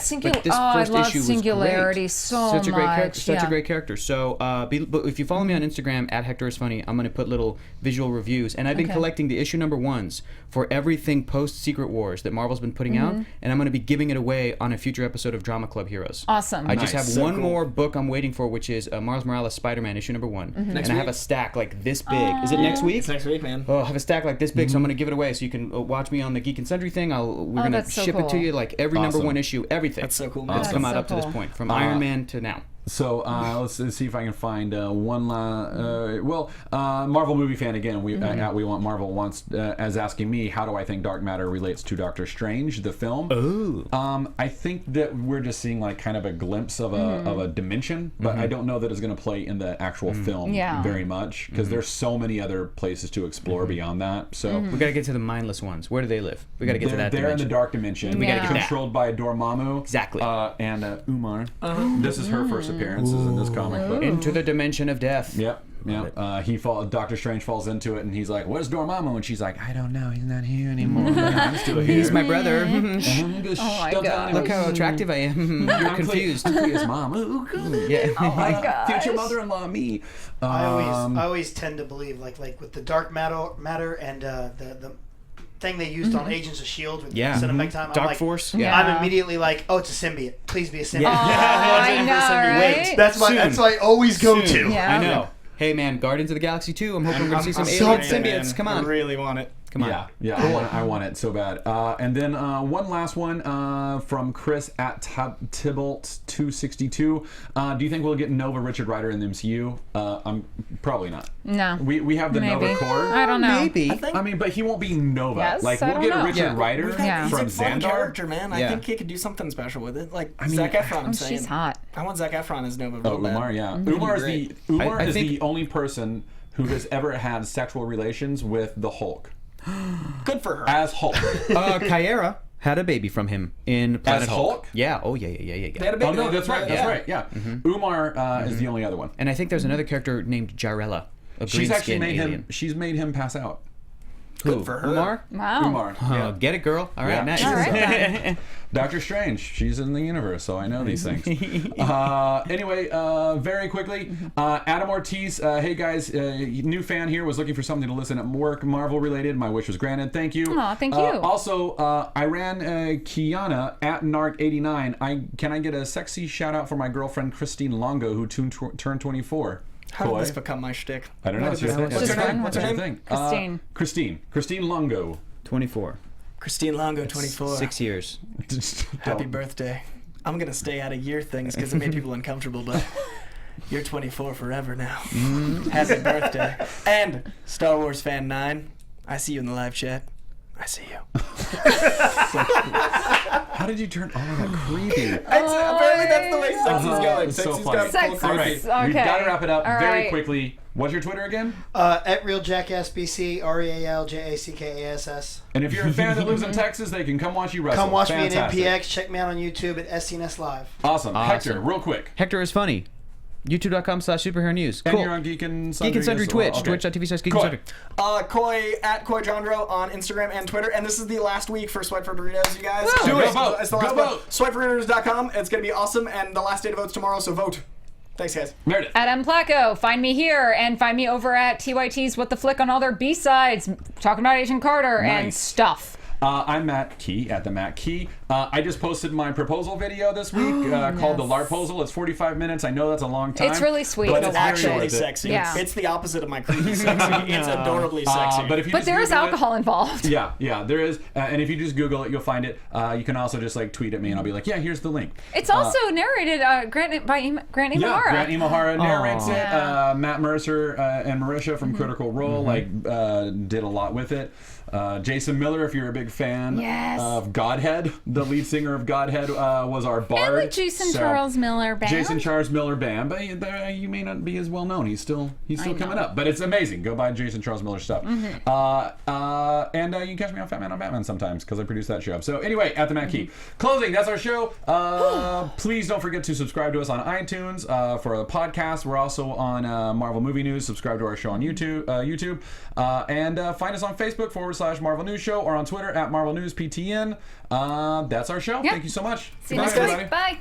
I love issue was Singularity great. so Such a great character. much, Such yeah. a great character. So, but if you follow me on Instagram at Hector is Funny, I'm gonna put little visual reviews, and I've been Okay. collecting the issue number ones for everything post Secret Wars that Marvel's been putting out, and I'm gonna be giving it away on a future episode of Drama Club Heroes. Awesome. I just Nice. have So one cool. more book I'm waiting for, which is Miles Morales Spider-Man issue number 1, and Next I have week? a stack like this big. Is it next week? It's next week, man. Oh, I have a stack like this big, so I'm gonna give it away. So you can watch me on the Geek and Sundry thing. We're gonna that's so ship it to cool. you, like every number Awesome. one issue, everything. That's so cool, That's man. come That's out so up to this cool. point, from Iron Man to now. So let's see if I can find one. Marvel movie fan again. We want Marvel wants as asking me, how do I think dark matter relates to Doctor Strange, the film? Ooh. I think that we're just seeing like kind of a glimpse of a dimension, but I don't know that it's going to play in the actual film Yeah. very much because there's so many other places to explore beyond that. So. We gotta get to the mindless ones. Where do they live? We gotta get to that They're in dimension. the dark dimension. We gotta get that. Controlled by Dormammu. Exactly. And Umar. This is her first appearances in this comic book. Into the dimension of death. Yep. Yep. Doctor Strange falls into it, and he's like, "Where's Dormammu?" And she's like, "I don't know. He's not here anymore. But I'm still here." He's my brother. my God. Look how attractive I am. You're confused. His mom. Ooh, good. Yeah. Oh my god! Future mother-in-law, me. I always tend to believe like with the dark matter and the thing they used on Agents of Shield with Yeah. Cinematic Time. Dark I'm like, Force. Yeah. I'm immediately like, oh, it's a symbiote. Please be a symbiote. I know, right? Wait, that's what I always go to. Yeah. I know. Hey man, Guardians of the Galaxy 2. I'm hoping we're gonna see some I'm alien so symbiotes. man. Come I on. really want it. Come on. Yeah, I want it so bad. And then one last one from Chris at Tybalt262. Do you think we'll get Nova Richard Rider in the MCU? I'm probably not. No. We have the Maybe. Nova Corps. I don't know. Maybe. I mean, but he won't be Nova. Yes, like I we'll don't get a know. Richard Yeah. Ryder Yeah. He's from a fun Xandar. character, man. I Yeah. think he could do something special with it. Like mean, Zac Efron, I'm Oh, saying. she's hot. I want Zac Efron as Nova. Oh, real bad. Umar, yeah. He'd be Umar is great. I is think- the only person who has ever had sexual relations with the Hulk Good for her. as Hulk. Kyara had a baby from him in Planet Hulk? Yeah. Oh yeah. They had a baby. Oh no, that's right. That's Yeah. right. Yeah. Umar is the only other one. And I think there's another character named Jarella. A She's actually green-skinned made alien. him. She's made him pass out. Good for her. Umar? Wow. Umar. Oh, get it, girl. All right, Yeah. nice. All right then. Doctor Strange. She's in the universe, so I know these things. Anyway, very quickly, Adam Ortiz. Hey guys, new fan here. Was looking for something to listen at work, Marvel related. My wish was granted. Thank you. Aw, thank you. Also, I ran Kiana at Narc89. Can I get a sexy shout out for my girlfriend Christine Longo, who turned 24? How did Coy? this become my shtick? I don't know. It's your thing. What's her name? What's your thing? Christine. Christine Longo. 24. Christine Longo, 24. 6 years. Happy birthday. I'm gonna stay out of your things because it made people uncomfortable, but you're 24 forever now. Happy birthday. And Star Wars Fan 9, I see you in the live chat. I see you. How did you turn? Oh, that creepy. Apparently that's the way sex is going. It's so Sexy's funny. got Sex. full All creepy. right, we've Okay. got to wrap it up All very right. quickly. What's your Twitter again? At RealJackassBC, RealJackass. And if you're a fan that lives in Texas, they can come watch you wrestle. Come watch Fantastic. me at NPX. Check me out on YouTube at SCNS Live. Awesome. Hector, real quick. Hector is funny. YouTube.com/superhero news. And Cool. you're on Geek and Sundry. Geek and Sundry as well. Twitch. Okay. Twitch.tv/Geek and Coy. Sundry. Coy at Coy Jandreau on Instagram and Twitter, and this is the last week for Swipe for Doritos, you guys. Do Go it. vote. It's the last Go one. vote. SwipeForDoritos.com. It's gonna be awesome, and the last day to vote's tomorrow, so vote. Thanks, guys. Meredith. At M. Placko, find me here and find me over at TYT's What the Flick on all their B-sides, talking about Agent Carter and Nice. stuff. I'm Matt Key at the Matt Key. I just posted my proposal video this week called The Larposal. It's 45 minutes. I know that's a long time. It's really sweet but to it's watch. very Actually worth it. sexy. Yeah. It's the opposite of my creepy sexy. It's adorably sexy. But if you But just there is Google it- alcohol involved. Yeah, there is. And if you just Google it, you'll find it. You can also just like tweet at me, and I'll be like, yeah, here's the link. It's also narrated by Grant Imahara. Yeah, Grant Imahara narrates it. Yeah. Matt Mercer and Marisha from Critical Role did a lot with it. Jason Miller, if you're a big fan Yes. of Godhead, the lead singer of Godhead was our bard. And the Jason So- Charles Miller band. Jason Charles Miller band, but you may not be as well known. He's still coming up, but it's amazing. Go buy Jason Charles Miller stuff. And you can catch me on Fat Man on Batman sometimes because I produce that show. So anyway, at the Matt Key. Closing. That's our show. Please don't forget to subscribe to us on iTunes for a podcast. We're also on Marvel Movie News. Subscribe to our show on YouTube. And find us on Facebook /Marvel News Show or on Twitter at Marvel News PTN. That's our show. Yeah. Thank you so much. See you Bye, next everybody. week. Bye.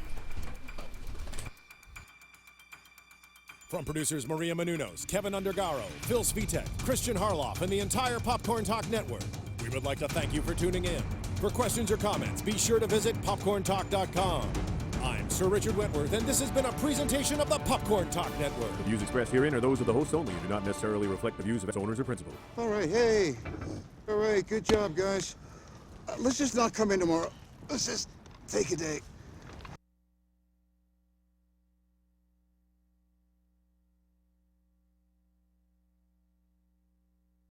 From producers Maria Menounos, Kevin Undergaro, Phil Svitek, Christian Harloff, and the entire Popcorn Talk Network, we would like to thank you for tuning in. For questions or comments, be sure to visit popcorntalk.com. I'm Sir Richard Wentworth, and this has been a presentation of the Popcorn Talk Network. The views expressed herein are those of the hosts only and do not necessarily reflect the views of its owners or principals. All right, hey. All right, good job, guys. Let's just not come in tomorrow. Let's just take a day.